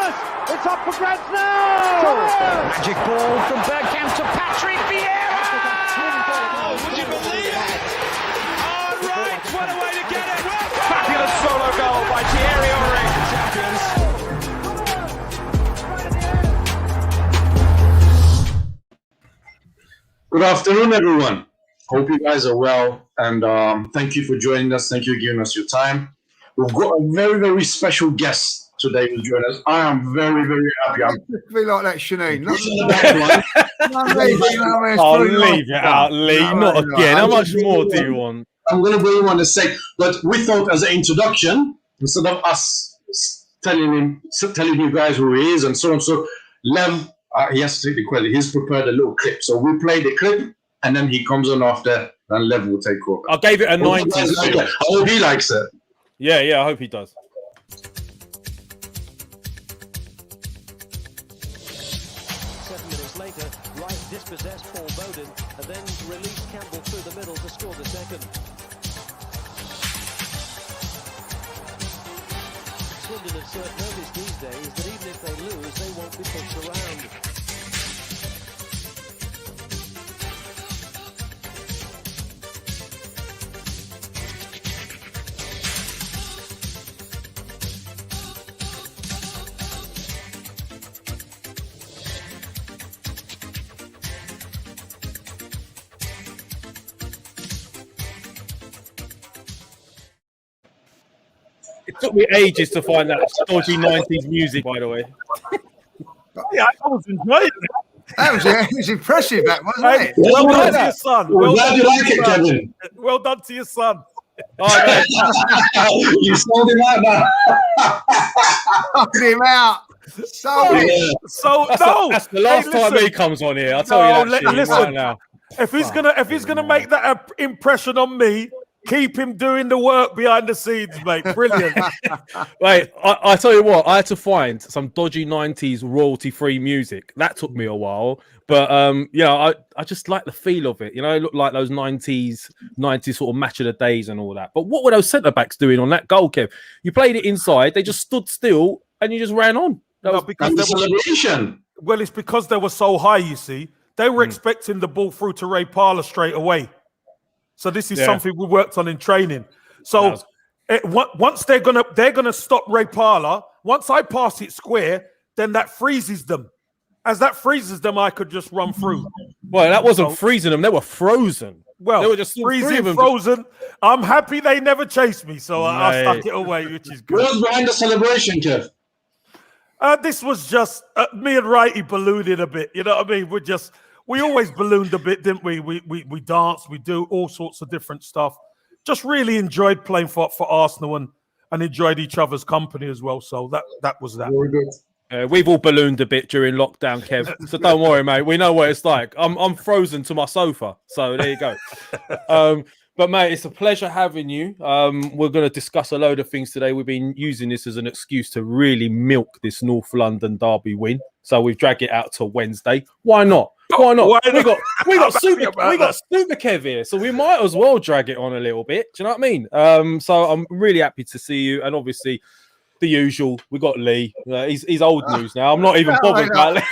It's up for grabs now! Magic ball from Bergkamp to Patrick Vieira! Oh, would you believe it? Oh, right, what a way to get it! Fabulous solo goal by pierre-emerick. Champions. Good afternoon, everyone. Hope you guys are well, and thank you for joining us. Thank you for giving us your time. We've got a very, very special guest today to join us. I am very, very happy. I'm be like that, Shanine. I'll leave it out, Lee. Not again. How much more do you want? going to bring him on a sec, but we thought as an introduction, instead of us telling you guys who he is and so on. So Lev, he has to take the credit. He's prepared a little clip. So we play the clip, and then he comes on after, and Lev will take over. I gave it a 90. I hope he likes it. Yeah, I hope he does. 7 minutes later, Rice dispossessed Paul Bowden and then released Campbell through the middle to score the second. Swindon have noticed these days that even if they lose, they won't be pushed around. It took me ages to find that dodgy 90s music, by the way. Yeah, I was enjoying it. It was impressive, that wasn't it? Well done to your son. Well, glad you like it, Kevin. Well done to your son. Oh, You sold him out now. Knocked him out. So, that's the last time he comes on here. I'll tell you that shit right now. If he's gonna make that impression on me, keep him doing the work behind the scenes, mate. Brilliant. Wait, I tell you what, I had to find some dodgy 90s royalty-free music. That took me a while. But, I just like the feel of it. You know, it looked like those 90s sort of match of the days and all that. But what were those centre-backs doing on that goal, Kev? You played it inside, they just stood still, and you just ran on. Celebration. Well, it's because they were so high, you see. They were expecting the ball through to Ray Parlour straight away. So this is something we worked on in training. So once they're gonna stop Ray Parlour, once I pass it square, then that freezes them. As that freezes them, I could just run through. Well, that wasn't freezing them; they were frozen. Well, they were just freezing, frozen. I'm happy they never chased me, so I stuck it away, which is good. What was behind the celebration, Kev? This was just me and Righty ballooning a bit. You know what I mean? We always ballooned a bit, didn't we? We danced, we do all sorts of different stuff. Just really enjoyed playing for Arsenal and enjoyed each other's company as well. So that was that. Very good. We've all ballooned a bit during lockdown, Kev. So don't worry, mate. We know what it's like. I'm frozen to my sofa. So there you go. But mate, it's a pleasure having you. We're going to discuss a load of things today. We've been using this as an excuse to really milk this North London derby win. So we've dragged it out to Wednesday. Why not? Why not? We got Super Kev here, so we might as well drag it on a little bit. Do you know what I mean? So I'm really happy to see you, and obviously the usual. We got Lee. He's old news now. I'm not even bothered about Lee.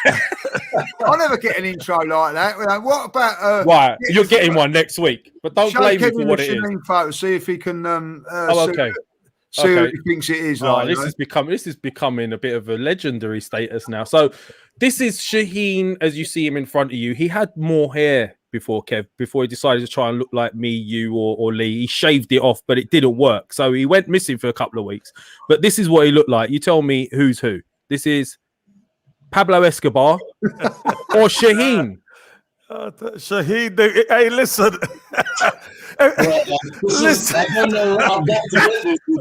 I'll never get an intro like that. What about? Right, you're getting one next week, but don't blame me for what it is. Photo, see if he can. Okay. See what he thinks it is. This is becoming a bit of a legendary status now. So this is Shaheen, as you see him in front of you. He had more hair before, Kev, before he decided to try and look like me, you, or Lee. He shaved it off, but it didn't work. So he went missing for a couple of weeks. But this is what he looked like. You tell me who's who. This is Pablo Escobar or Shaheen. Shaheen, hey, listen.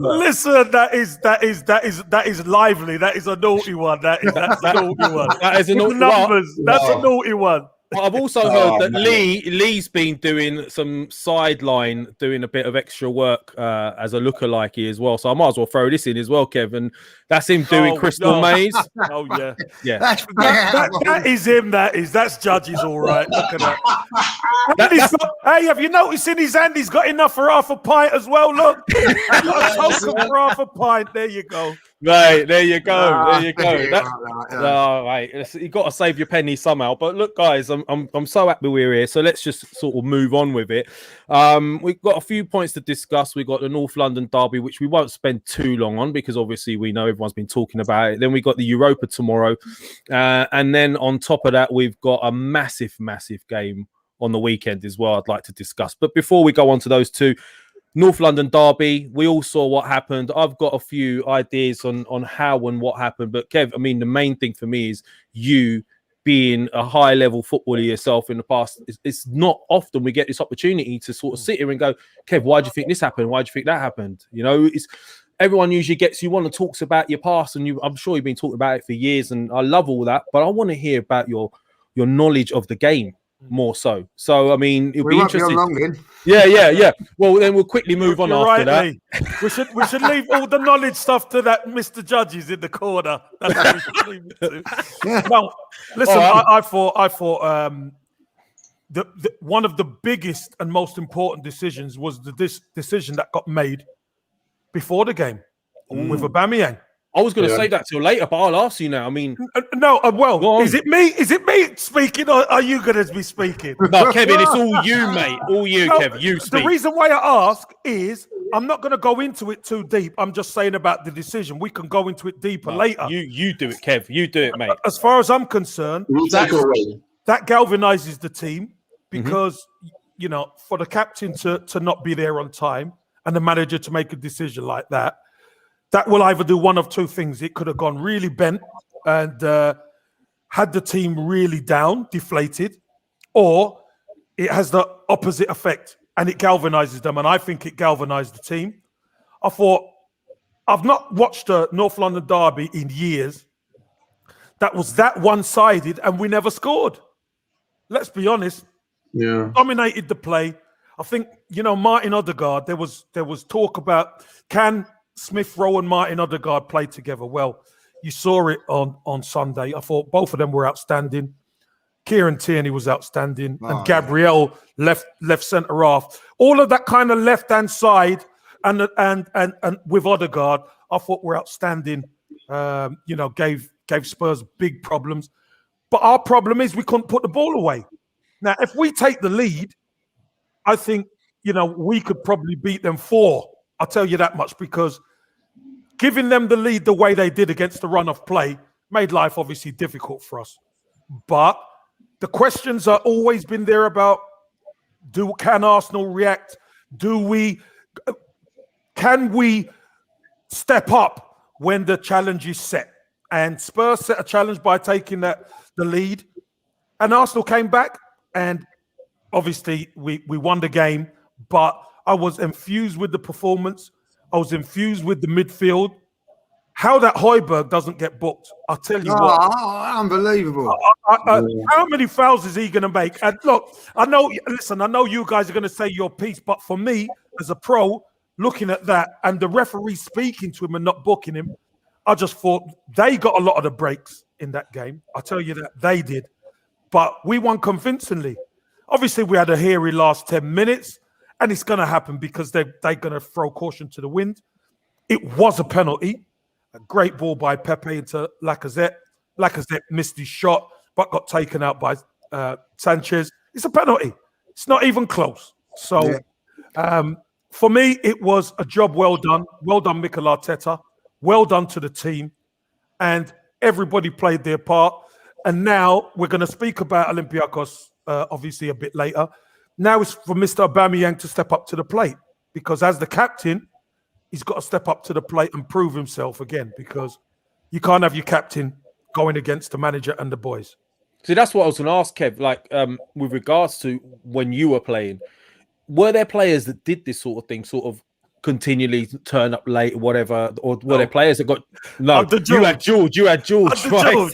Listen, that is lively. That is a naughty one. That's a naughty one. That is a naughty numbers. That's a naughty one. I've also heard that Lee's been doing some sideline, doing a bit of extra work as a lookalike as well. So I might as well throw this in as well, Kevin. That's him doing Crystal Maze. Oh yeah, yeah. That is him. That's Judge's all right. Look at that. Hey, have you noticed in his hand he's got enough for half a pint as well? Look, he's got a token for half a pint. There you go. Right, there you go. There you go. You got to save your penny somehow. But look, guys, I'm so happy we're here. So let's just sort of move on with it. We've got a few points to discuss. We've got the North London derby, which we won't spend too long on because obviously we know everyone's been talking about it. Then we got the Europa tomorrow, and then on top of that, we've got a massive game on the weekend as well. I'd like to discuss. But before we go on to those two. North London derby, we all saw what happened. I've got a few ideas on how and what happened. But Kev, I mean, the main thing for me is you being a high-level footballer yourself in the past. It's not often we get this opportunity to sort of sit here and go, Kev, why do you think this happened? Why do you think that happened? You know, it's everyone usually gets you want to talk about your past, and I'm sure you've been talking about it for years, and I love all that. But I want to hear about your knowledge of the game. More so. So, I mean, it'll be interesting. Yeah. Well, then we'll quickly move on after that. We should leave all the knowledge stuff to that Mr. Judges in the corner. That's what we should leave it to. No, listen, I thought one of the biggest and most important decisions was this decision that got made before the game with Aubameyang. I was going to say that till later, but I'll ask you now. I mean, no. Well, is it me? Is it me speaking, or are you going to be speaking? No, Kevin, it's all you, mate. All you, no, Kev. You speak. The reason why I ask is I'm not going to go into it too deep. I'm just saying about the decision. We can go into it deeper later. You do it, Kev. You do it, mate. As far as I'm concerned, that galvanizes the team because you know, for the captain to not be there on time and the manager to make a decision like that. That will either do one of two things. It could have gone really bent and had the team really down, deflated, or it has the opposite effect and it galvanizes them. And I think it galvanized the team. I thought, I've not watched a North London derby in years that was that one-sided and we never scored. Let's be honest. Yeah. Dominated the play. I think, you know, Martin Odegaard, there was talk about can Smith Rowe and Martin Odegaard played together. Well, you saw it on Sunday. I thought both of them were outstanding. Kieran Tierney was outstanding, and Gabriel left centre half. All of that kind of left hand side and with Odegaard, I thought were outstanding. You know, gave Spurs big problems. But our problem is we couldn't put the ball away. Now, if we take the lead, I think, you know, we could probably beat them 4. I'll tell you that much, because giving them the lead the way they did against the run of play made life obviously difficult for us. But the questions are always been there about can Arsenal react? Can we step up when the challenge is set? And Spurs set a challenge by taking the lead, and Arsenal came back, and obviously we won the game, but I was infused with the performance. I was infused with the midfield. How that Højbjerg doesn't get booked, I'll tell you what. Unbelievable. How many fouls is he going to make? And look, I know you guys are going to say your piece, but for me, as a pro, looking at that and the referee speaking to him and not booking him, I just thought they got a lot of the breaks in that game. I'll tell you that they did. But we won convincingly. Obviously, we had a hairy last 10 minutes. And it's going to happen because they're going to throw caution to the wind. It was a penalty. A great ball by Pepe into Lacazette. Lacazette missed his shot, but got taken out by Sanchez. It's a penalty. It's not even close. So, for me, it was a job well done. Well done, Mikel Arteta. Well done to the team. And everybody played their part. And now we're going to speak about Olympiacos, obviously, a bit later. Now it's for Mr. Aubameyang to step up to the plate, because as the captain, he's got to step up to the plate and prove himself again, because you can't have your captain going against the manager and the boys. See, that's what I was going to ask, Kev. Like, with regards to when you were playing, were there players that did this sort of thing, sort of continually turn up late or whatever, or were there players that got... No, you had George, right?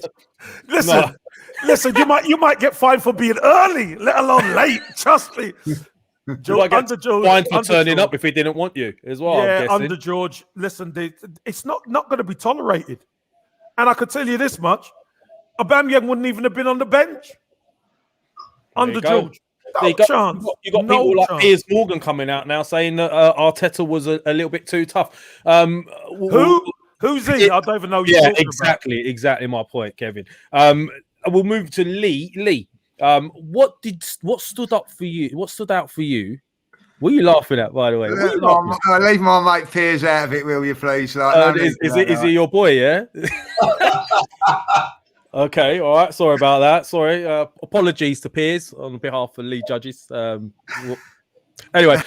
Listen. Listen, you might get fined for being early, let alone late. Trust me. George, fined for turning up if he didn't want you as well. Yeah, under George. Listen, it's not going to be tolerated. And I could tell you this much: Aubameyang wouldn't even have been on the bench under George. No chance. You got people like Piers Morgan coming out now saying that Arteta was a little bit too tough. Who? Who's he? I don't even know. Yeah, exactly my point, Kevin. We'll move to Lee. Lee, what stood up for you? What stood out for you? What are you laughing at, by the way? Leave my mate Piers out of it, will you, please? Like, is he your boy? Yeah. Okay, all right. Sorry about that. Sorry. Apologies to Piers on behalf of Lee judges. Anyway,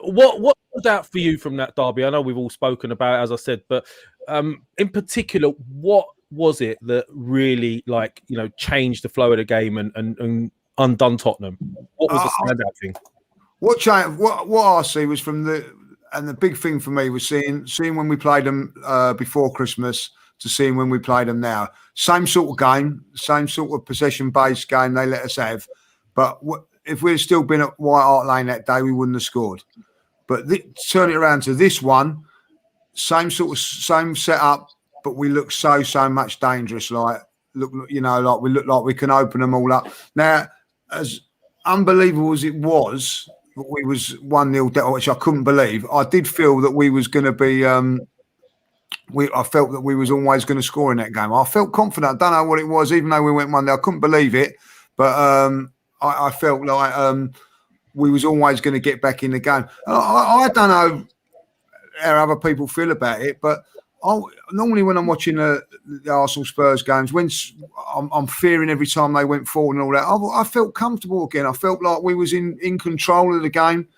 what stood out for you from that derby? I know we've all spoken about it, as I said, but in particular, what was it that really, changed the flow of the game and undone Tottenham? What was the standout thing? What I see was the big thing for me was seeing when we played them before Christmas to seeing when we played them now. Same sort of game, same sort of possession-based game they let us have. But if we'd still been at White Hart Lane that day, we wouldn't have scored. But turn it around to this one, same setup, but we look so much dangerous. We look like we can open them all up. Now, as unbelievable as it was, we was 1-0 down, which I couldn't believe. I did feel that we was going to be. I felt that we was always going to score in that game. I felt confident. I don't know what it was, even though we went 1-0. I couldn't believe it, but I felt like we was always going to get back in the game. I don't know how other people feel about it, but normally when I'm watching the Arsenal Spurs games, when I'm fearing every time they went forward and all that, I felt comfortable again. I felt like we was in control of the game.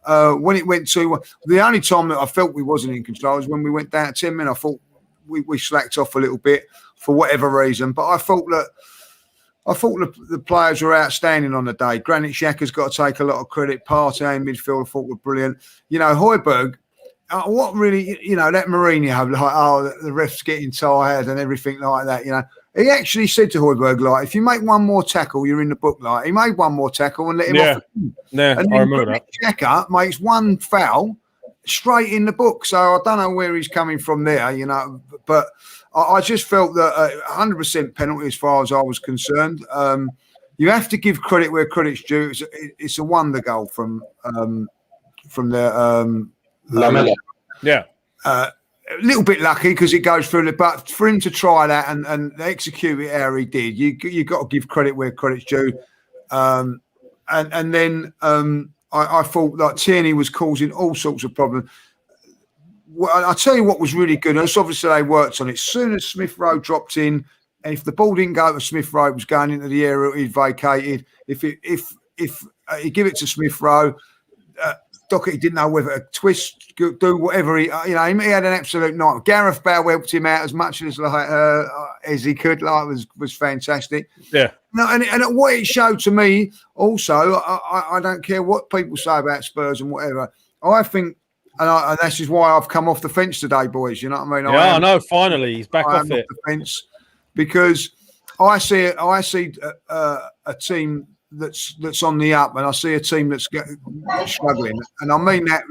When it went to the only time that I felt we wasn't in control was when we went down to 10 men. I thought we slacked off a little bit for whatever reason, but I thought the players were outstanding on the day. Granit Xhaka's got to take a lot of credit. Partey in midfield I thought were brilliant. Højbjerg, what really, that Mourinho, the ref's getting tired and everything like that, He actually said to Højbjerg, if you make one more tackle, you're in the book. He made one more tackle and let him off. Yeah, and I remember that. Xhaka makes one foul straight in the book. So I don't know where he's coming from there, but I just felt that 100% penalty as far as I was concerned. You have to give credit where credit's due. It's a wonder goal from the Lamela. Yeah. A little bit lucky because it goes through but for him to try that and execute it how he did, you got to give credit where credit's due. And then I thought that Tierney was causing all sorts of problems. Well, I'll tell you what was really good, and it's obviously they worked on it. As soon as Smith Rowe dropped in, and if the ball didn't go to Smith Rowe, it was going into the area he'd vacated. If he give it to Smith Rowe, Doherty didn't know whether to twist, do whatever he had an absolute night. Gareth Bale helped him out as much as he could. Was fantastic. Yeah. No, and what it showed to me also, I don't care what people say about Spurs and whatever. I think, and this is why I've come off the fence today, boys. You know what I mean? Yeah, I know. Finally, he's back off it. The fence because I see a team that's on the up, and I see a team that's struggling, and I mean that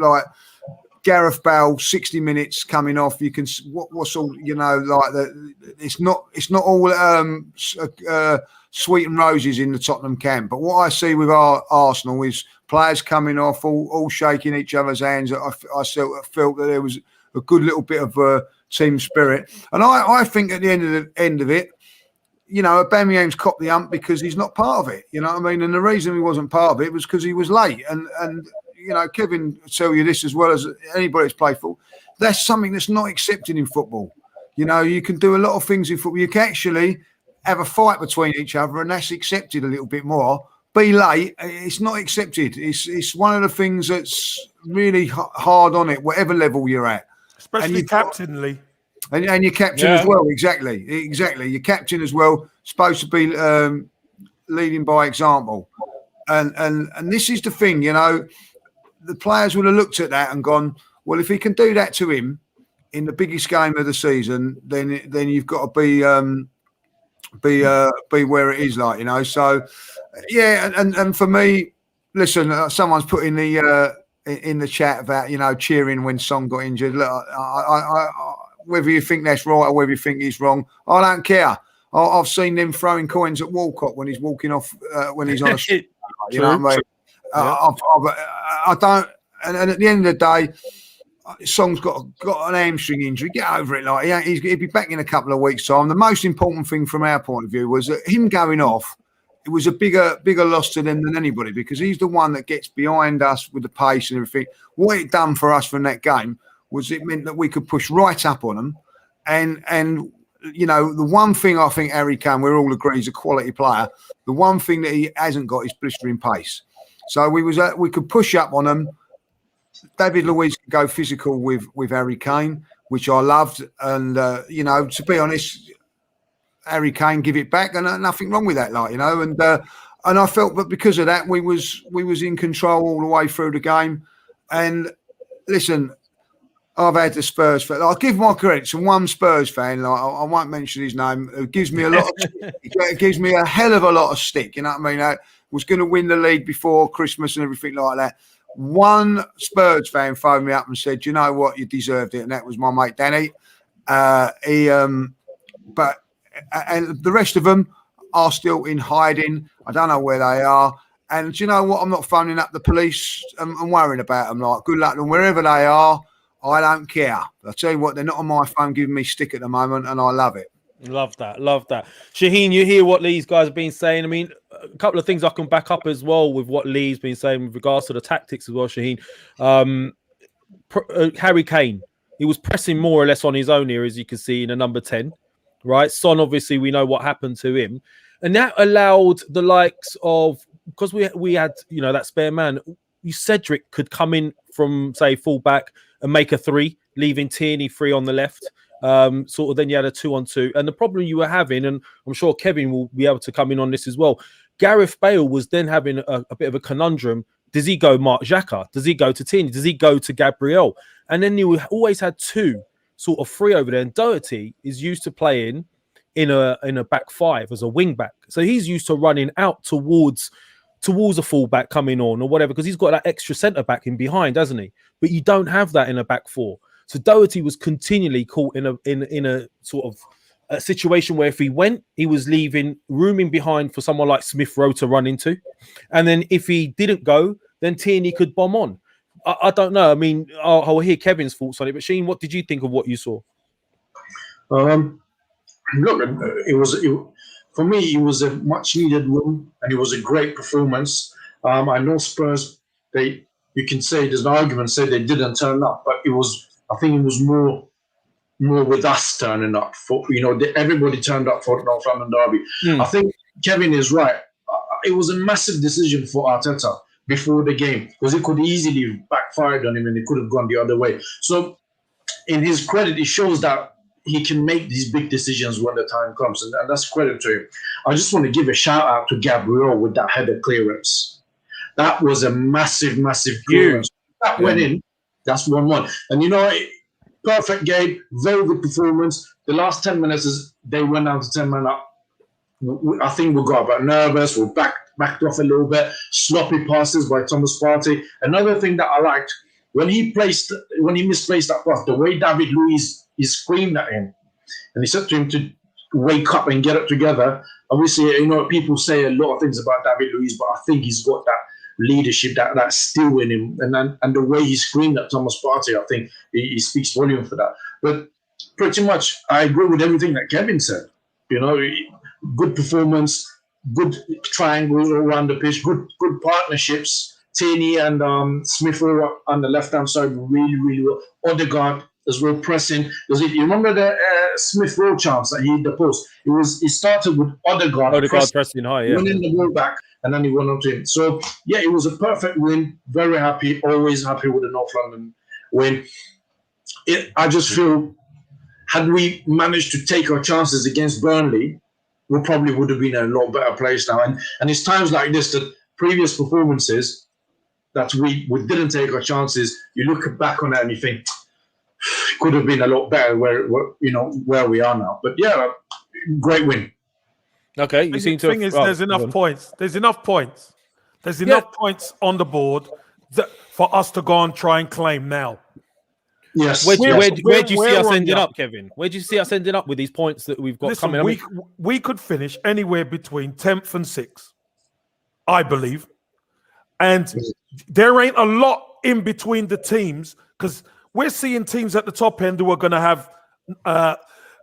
Gareth Bale, 60 minutes coming off. You can what's all it's not all sweet and roses in the Tottenham camp. But what I see with our Arsenal is players coming off, all shaking each other's hands. I felt that there was a good little bit of team spirit, and I think at the end of it. Aubameyang's copped the hump because he's not part of it. You know what I mean? And the reason he wasn't part of it was because he was late. And Kevin will tell you this as well as anybody that's played football. That's something that's not accepted in football. You can do a lot of things in football. You can actually have a fight between each other, and that's accepted a little bit more. Be late, it's not accepted. It's one of the things that's really hard on it, whatever level you're at. Especially captain, Lee. And your captain as well, exactly. Your captain as well, supposed to be leading by example. And this is the thing, the players would have looked at that and gone, well, if he can do that to him in the biggest game of the season, then you've got to be where it is, So, yeah, and for me, listen, someone's put in the chat about cheering when Son got injured. Look, I whether you think that's right or whether you think he's wrong, I don't care. I've seen them throwing coins at Walcott when he's walking off, when he's on a street. You know what I mean? I don't. And at the end of the day, Song's got an hamstring injury. Get over it. Like he'll be back in a couple of weeks' time. The most important thing from our point of view was that him going off. It was a bigger loss to them than anybody because he's the one that gets behind us with the pace and everything. What it done for us from that game was it meant that we could push right up on them, and you know the one thing I think Harry Kane, we all agree, is a quality player. The one thing that he hasn't got is blistering pace. So we could push up on them. David Luiz could go physical with Harry Kane, which I loved, and you know, to be honest, Harry Kane give it back, and nothing wrong with that, like, you know, and I felt that because of that, we was in control all the way through the game. And listen, I've had the Spurs fan. I'll give my credit to one Spurs fan. Like, I won't mention his name. Who gives me a lot. It gives me a hell of a lot of stick. You know what I mean? I was going to win the league before Christmas and everything like that. One Spurs fan phoned me up and said, "You know what? You deserved it," and that was my mate Dani. And the rest of them are still in hiding. I don't know where they are. And do you know what? I'm not phoning up the police and worrying about them. Like, good luck to them wherever they are. I don't care. I'll tell you what, they're not on my phone giving me stick at the moment, and I love it. Love that. Shaheen, you hear what these guys have been saying. I mean, a couple of things I can back up as well with what Lee's been saying with regards to the tactics as well, Shaheen. Harry Kane, he was pressing more or less on his own here, as you can see in the number 10. Right, Son, obviously we know what happened to him, and that allowed the likes of, because we had, you know, that spare man, Cedric could come in from, say, fullback and make a 3, leaving Tierney free on the left. Sort of then you had a 2-on-2, and the problem you were having, and I'm sure Kevin will be able to come in on this as well, Gareth Bale was then having a bit of a conundrum. Does he go Mark Xhaka? Does he go to Tierney? Does he go to Gabriel? And then you always had 2 sort of free over there, and Doherty is used to playing in a back 5 as a wing back, so he's used to running out towards a fullback coming on or whatever, because he's got that extra centre back in behind, hasn't he? But you don't have that in a back 4, so Doherty was continually caught in a sort of a situation where if he went, he was leaving room in behind for someone like Smith Rowe to run into, and then if he didn't go, then Tierney could bomb on. I don't know. I mean, I'll hear Kevin's thoughts on it. But Sheen, what did you think of what you saw? Look, for me, it was a much needed win, and it was a great performance. I know Spurs, you can say there's an argument say they didn't turn up, but I think it was more with us turning up. For, you know, everybody turned up for North London derby. I think Kevin is right. It was a massive decision for Arteta before the game, because it could easily backfired on him and it could have gone the other way. So in his credit, it shows that he can make these big decisions when the time comes, and that's credit to him. I just want to give a shout out to Gabriel with that header clearance. That was a massive clearance. That went in. That's 1-1. And you know, perfect game, very good performance. The last 10 minutes, they went down to 10 men up. I think we got a bit nervous. We're backed off a little bit. Sloppy passes by Thomas Partey. Another thing that I liked, when he misplaced that pass, the way David Luiz, he screamed at him, and he said to him to wake up and get it together. Obviously, you know, people say a lot of things about David Luiz, but I think he's got that leadership, that still in him, and the way he screamed at Thomas Partey, I think he speaks volume for that. But pretty much, I agree with everything that Kevin said. You know, good performance, good triangles around the pitch, good partnerships. Tierney and Smith were on the left-hand side really well. Odegaard as well pressing. You remember the Smith Rowe chance that he hit the post? He started with Odegaard pressing high, winning the ball back, and then he went on to him. So yeah, it was a perfect win. Very happy, always happy with the North London win. I just feel, had we managed to take our chances against Burnley, we probably would have been in a lot better place now. And it's times like this that previous performances that we didn't take our chances, you look back on that and you think, could have been a lot better where we are now. But yeah, great win. Okay, you seem to. The thing is, there's enough points. There's enough points on the board for us to go and try and claim now. Yes. Where do you see us ending up, Kevin? Where do you see us ending up with these points that we've got coming? We could finish anywhere between 10th and 6th, I believe. And there ain't a lot in between the teams, because we're seeing teams at the top end who are going to have,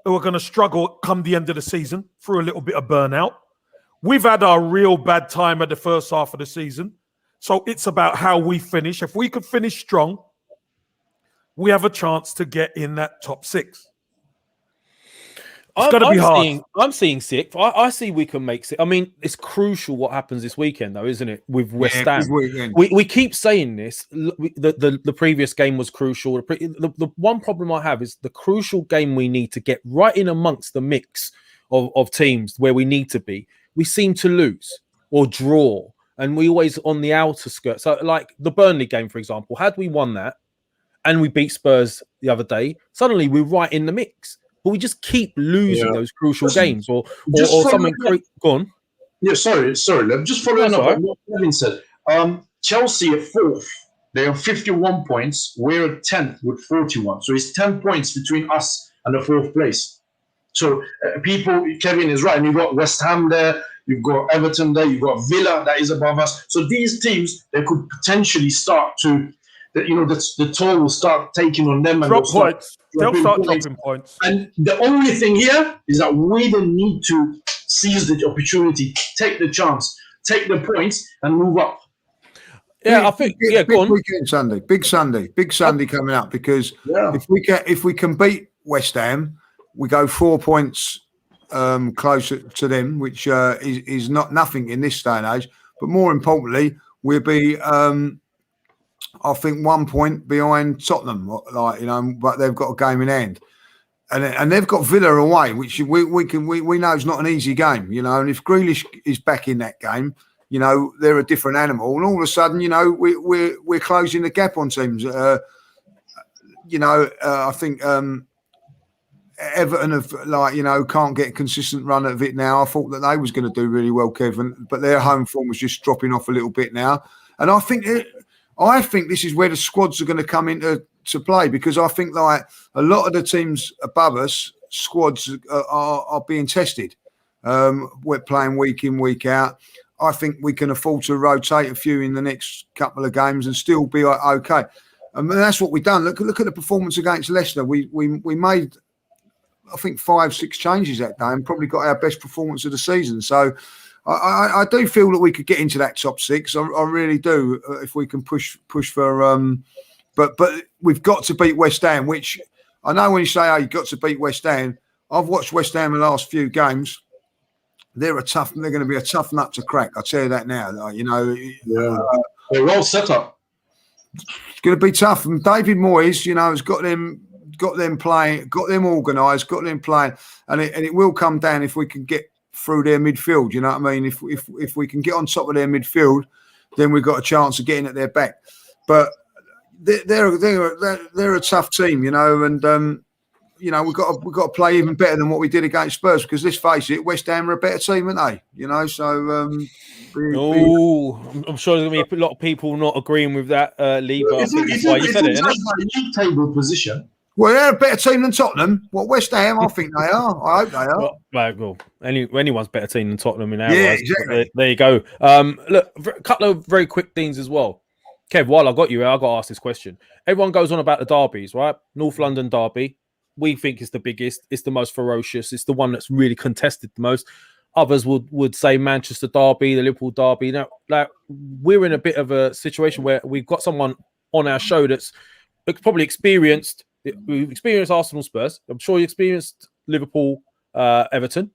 who are going to struggle come the end of the season through a little bit of burnout. We've had our real bad time at the first half of the season. So it's about how we finish. If we could finish strong, we have a chance to get in that top 6. It's going to be hard. I'm seeing 6th. I see we can make 6th. I mean, it's crucial what happens this weekend, though, isn't it? With West Ham. We keep saying this. The previous game was crucial. The one problem I have is the crucial game we need to get right in amongst the mix of teams where we need to be. We seem to lose or draw, and we always on the outer skirt. So, like the Burnley game, for example, had we won that and we beat Spurs the other day, suddenly we're right in the mix. But we just keep losing those crucial games or something. Go on. Yeah, sorry. Let me just follow up on what Kevin said. Chelsea are 4th. They have 51 points. We're 10th with 41. So it's 10 points between us and the 4th place. So Kevin is right. And you've got West Ham there. You've got Everton there. You've got Villa that is above us. So these teams, they could potentially start to, the toll will start taking on them. Drop points. They'll start dropping points. And the only thing here is that we don't need to seize the opportunity, take the chance, take the points, and move up. Yeah, I think. Yeah, go on. Big Sunday coming up because if we can beat West Ham, we go 4 points closer to them, which is not nothing in this day and age. But more importantly, we'll be. I think 1 point behind Tottenham, but they've got a game in hand, and they've got Villa away, which we know is not an easy game, And if Grealish is back in that game, they're a different animal, and all of a sudden, we're closing the gap on teams. I think Everton have can't get a consistent run of it now. I thought that they was going to do really well, Kevin, but their home form was just dropping off a little bit now, and I think this is where the squads are going to come into play because I think like a lot of the teams above us, squads are being tested. We're playing week in, week out. I think we can afford to rotate a few in the next couple of games and still be okay. And that's what we've done. Look at the performance against Leicester. We made, I think, 5-6 changes that day and probably got our best performance of the season. So I do feel that we could get into that top 6. I really do if we can push for. But we've got to beat West Ham, which I know when you say, you've got to beat West Ham. I've watched West Ham the last few games. They're going to be a tough nut to crack. I'll tell you that now. They're well set up. It's going to be tough. And David Moyes, has got them playing, got them organised, got them playing, and it will come down if we can get through their midfield, you know what I mean? If we can get on top of their midfield, then we've got a chance of getting at their back. But they're a tough team, and we've got to play even better than what we did against Spurs because let's face it, West Ham are a better team, aren't they? So. I'm sure there's going to be a lot of people not agreeing with that, Lee. But I think that's why you said it. Isn't it? League table position. Well, they're a better team than Tottenham. West Ham, I think they are. I hope they are. Well, anyone's better team than Tottenham in our eyes. Exactly. There you go. Look, a couple of very quick things as well. Kev, while I got you, I got to ask this question. Everyone goes on about the derbies, right? North London derby. We think it's the biggest. It's the most ferocious. It's the one that's really contested the most. Others would say Manchester derby, the Liverpool derby. Now, we're in a bit of a situation where we've got someone on our show that's probably experienced. We've experienced Arsenal Spurs. I'm sure you experienced Liverpool Everton.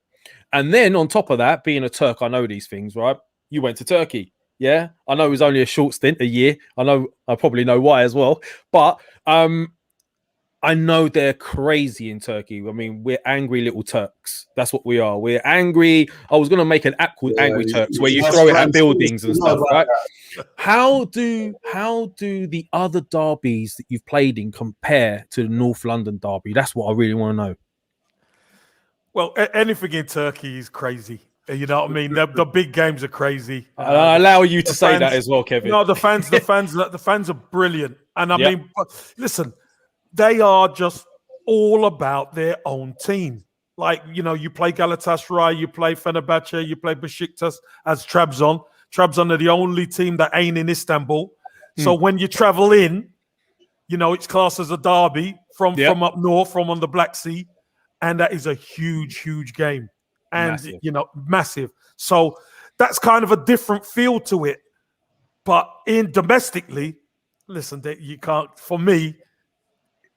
And then on top of that, being a Turk, I know these things, right? You went to Turkey. Yeah. I know it was only a short stint, a year. I probably know why as well. But I know they're crazy in Turkey. I mean, we're angry little Turks. That's what we are. We're angry. I was going to make an app called Angry Turks where you throw it at buildings and stuff, right? How do the other derbies that you've played in compare to the North London derby? That's what I really want to know. Well, anything in Turkey is crazy. You know what I mean? The big games are crazy. I allow you to say that as well, Kevin. No, the fans are brilliant. And I mean, listen, they are just all about their own team. Like, you play Galatasaray, you play Fenerbahce, you play Besiktas as Trabzon. Trabzon are the only team that ain't in Istanbul. So when you travel in, it's classed as a derby from up north, from on the Black Sea, and that is a huge game, and massive. So that's kind of a different feel to it. But in domestically, listen, you can't. For me,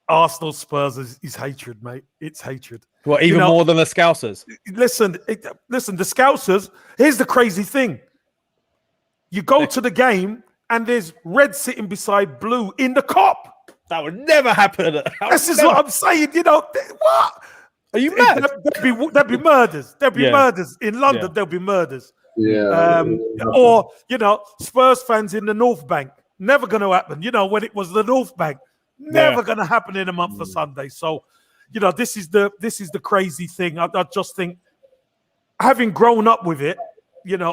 Arsenal Spurs is hatred, mate. It's hatred. Well, even more than the Scousers. Listen, the Scousers. Here's the crazy thing: you go to the game and there's red sitting beside blue in the Kop. That would never happen. This is what I'm saying. What? Are you mad? There'd be murders. There'd be murders in London. There'll be murders. Yeah. Or Spurs fans in the North Bank. Never going to happen. When it was the North Bank, never going to happen in a month for Sunday. So, this is the crazy thing. I just think, having grown up with it,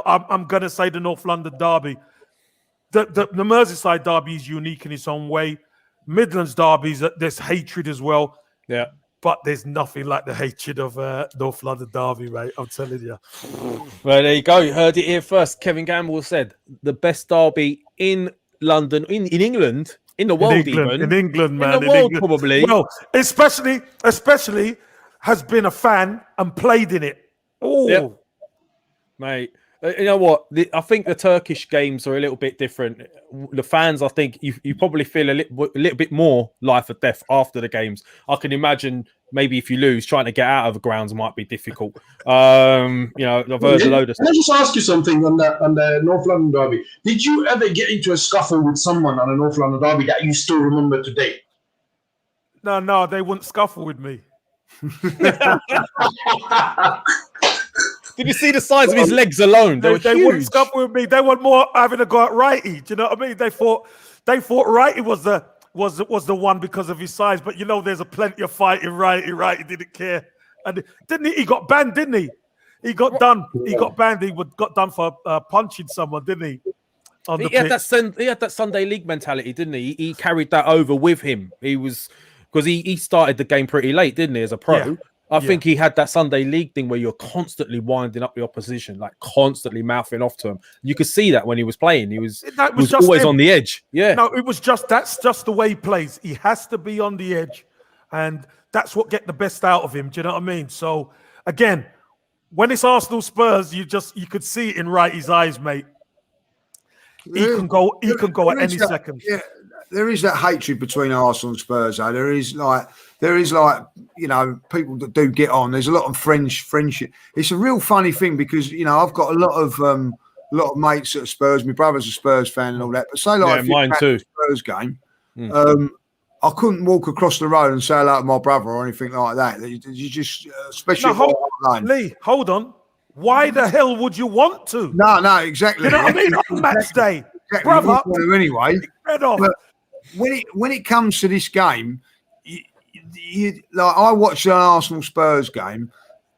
I'm going to say the North London derby. The Merseyside derby is unique in its own way. Midlands derbies, there's hatred as well. Yeah. But there's nothing like the hatred of North London derby, mate. I'm telling you. Well, there you go. You heard it here first. Kevin Campbell said the best derby in London, in England, in the world, in England, man, in the world, probably. Well, especially has been a fan and played in it. Oh, mate. You know what? I think the Turkish games are a little bit different. The fans, I think, you probably feel a little bit more life or death after the games. I can imagine maybe if you lose, trying to get out of the grounds might be difficult. I've heard a load of stuff. Can I just ask you something on the North London derby? Did you ever get into a scuffle with someone on a North London derby that you still remember today? No, they wouldn't scuffle with me. Did you see the size of his legs alone? They wouldn't scuffle with me. They were more having a go at Righty. Do you know what I mean? They thought Righty was the one because of his size. But there's a plenty of fighting Righty. Righty didn't care, and didn't he? He got banned, didn't he? He got done. He got banned. He got done for punching someone, didn't he? He had that Sunday League mentality, didn't he? He carried that over with him. Because he started the game pretty late, didn't he? As a pro. Yeah. I think he had that Sunday League thing where you're constantly winding up the opposition, like constantly mouthing off to him. You could see that when he was playing. He was always on the edge. Yeah. No, that's just the way he plays. He has to be on the edge. And that's what get the best out of him. Do you know what I mean? So again, when it's Arsenal Spurs, you could see it in Righty's eyes, mate. He can go at any second. Yeah. There is that hatred between Arsenal and Spurs, though. There is like people that do get on. There's a lot of friendship. It's a real funny thing because I've got a lot of mates at Spurs. My brother's a Spurs fan and all that. But say if mine too. Spurs game, I couldn't walk across the road and say hello to my brother or anything like that. You just, especially Lee, hold on. Why the hell would you want to? No, exactly. You know what I mean? On match day, brother. Anyway, head off. But when it comes to this game, I watched an Arsenal Spurs game,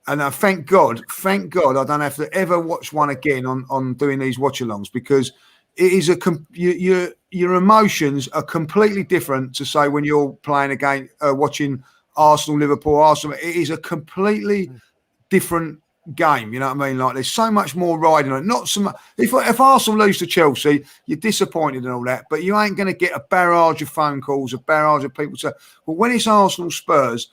and thank God, I don't have to ever watch one again on doing these watch-alongs because it is your emotions are completely different to say when you're playing again, watching Arsenal, Liverpool, Arsenal. It is a completely different game, you know what I mean? Like there's so much more riding on it. Not so much. If Arsenal lose to Chelsea, you're disappointed and all that, but you ain't going to get a barrage of phone calls, a barrage of people say. But when it's Arsenal Spurs,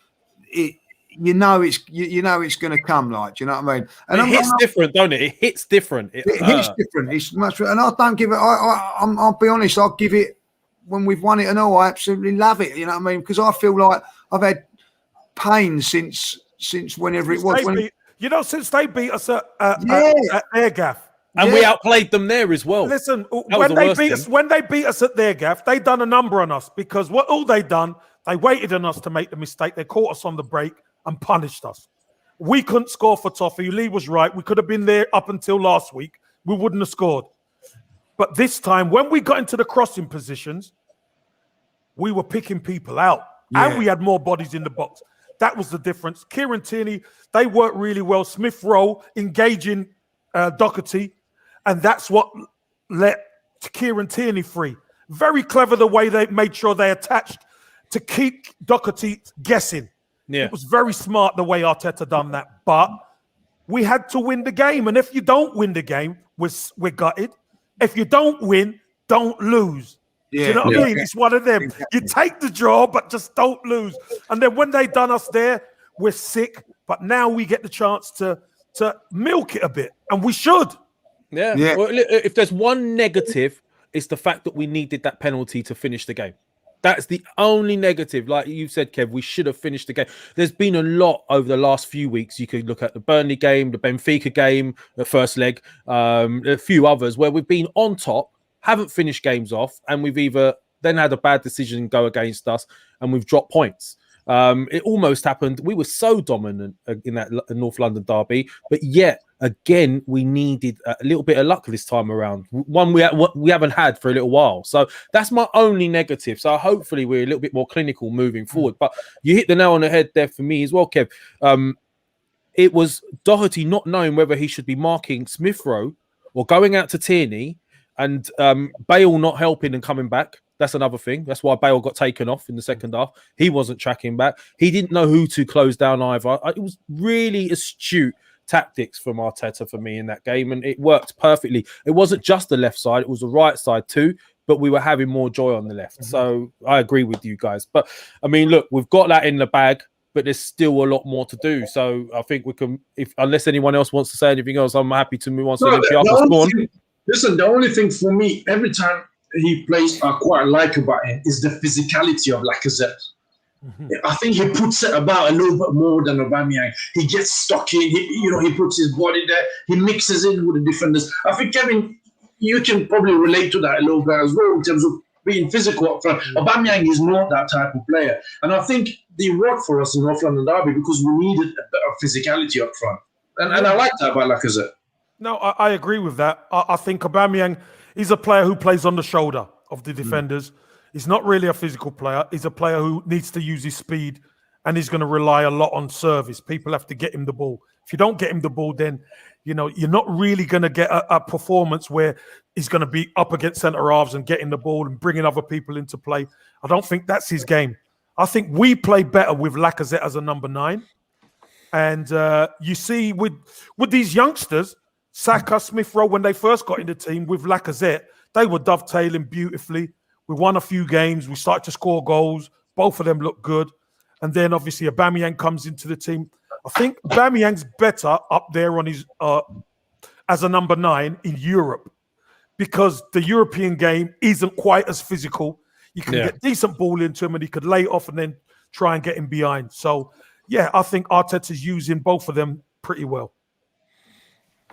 it's going to come. Like, do you know what I mean? And it hits different, don't it? It hits different. It hits different. It's much, and I don't give it. I'll be honest. I'll give it when we've won it and all. I absolutely love it. You know what I mean? Because I feel like I've had pain since whenever it was. Since they beat us at their gaff. And we outplayed them there as well. Listen, when they beat us at their gaff, they done a number on us because all they done, they waited on us to make the mistake. They caught us on the break and punished us. We couldn't score for Toffee. Lee was right. We could have been there up until last week. We wouldn't have scored. But this time, when we got into the crossing positions, we were picking people out. Yeah. And we had more bodies in the box. That was the difference. Kieran, Tierney, they worked really well. Smith Rowe engaging Doherty, and that's what let Kieran Tierney free. Very clever the way they made sure they attached to keep Doherty guessing. Yeah. It was very smart the way Arteta done that. But we had to win the game, and if you don't win the game, we're gutted. If you don't win, don't lose. Do you know what I mean? It's one of them. You take the draw, but just don't lose. And then when they done us there, we're sick. But now we get the chance to milk it a bit, and we should. Yeah. Well, if there's one negative, it's the fact that we needed that penalty to finish the game. That's the only negative. Like you said, Kev, we should have finished the game. There's been a lot over the last few weeks. You could look at the Burnley game, the Benfica game, the first leg, a few others where we've been on top, haven't finished games off, and we've either then had a bad decision go against us and we've dropped points. It almost happened. We were so dominant in that North London derby, but yet again we needed a little bit of luck this time around. One we haven't had for a little while. So that's my only negative. So hopefully we're a little bit more clinical moving forward. But you hit the nail on the head there for me as well, Kev. It was Doherty not knowing whether he should be marking Smith Rowe or going out to Tierney, and Bale not helping and coming back. That's another thing. That's why Bale got taken off in the second half. He wasn't tracking back. He didn't know who to close down either. It was really astute tactics from Arteta for me in that game, and it worked perfectly. It wasn't just the left side. It was the right side too, but we were having more joy on the left. So I agree with you guys. But, I mean, look, we've got that in the bag, but there's still a lot more to do. So I think we can, unless anyone else wants to say anything else, I'm happy to move on to Olympiacos. Listen, the only thing for me, every time he plays, I quite like about him is the physicality of Lacazette. I think he puts it about a little bit more than Aubameyang. He gets stuck in, he puts his body there, he mixes in with the defenders. I think, Kevin, you can probably relate to that a little bit as well in terms of being physical up front. Aubameyang is not that type of player. And I think they worked for us in North London derby because we needed a bit of physicality up front. And I like that about Lacazette. No, I agree with that. I think Aubameyang, he's a player who plays on the shoulder of the defenders. He's not really a physical player. He's a player who needs to use his speed, and he's going to rely a lot on service. People have to get him the ball. If you don't get him the ball, then you're not really going to get a performance where he's going to be up against centre halves and getting the ball and bringing other people into play. I don't think that's his game. I think we play better with Lacazette as a number 9. And you see with these youngsters, Saka, Smith Rowe, when they first got in the team with Lacazette, they were dovetailing beautifully. We won a few games. We started to score goals. Both of them look good. And then obviously Aubameyang comes into the team. I think Aubameyang's better up there on his as a number 9 in Europe because the European game isn't quite as physical. You can get decent ball into him and he could lay it off and then try and get him behind. So, yeah, I think Arteta's using both of them pretty well.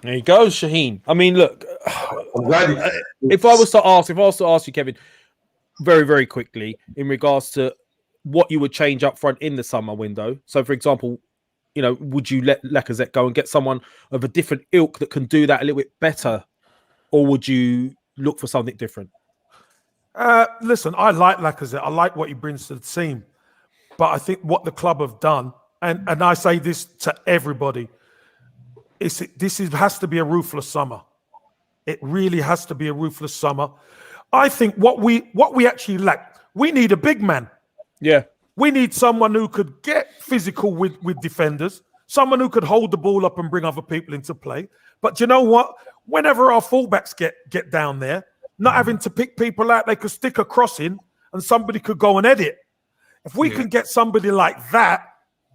There you go, Shaheen. I mean, look, if I was to ask you, Kevin, very, very quickly, in regards to what you would change up front in the summer window. So, for example, would you let Lacazette go and get someone of a different ilk that can do that a little bit better? Or would you look for something different? Listen, I like Lacazette. I like what he brings to the team. But I think what the club have done, and I say this to everybody, has to be a ruthless summer. It really has to be a ruthless summer. I think what we actually lack, we need a big man. Yeah. We need someone who could get physical with defenders, someone who could hold the ball up and bring other people into play. But you know what? Whenever our fullbacks get down there, not having to pick people out, they could stick a cross in and somebody could go and edit. If we can get somebody like that,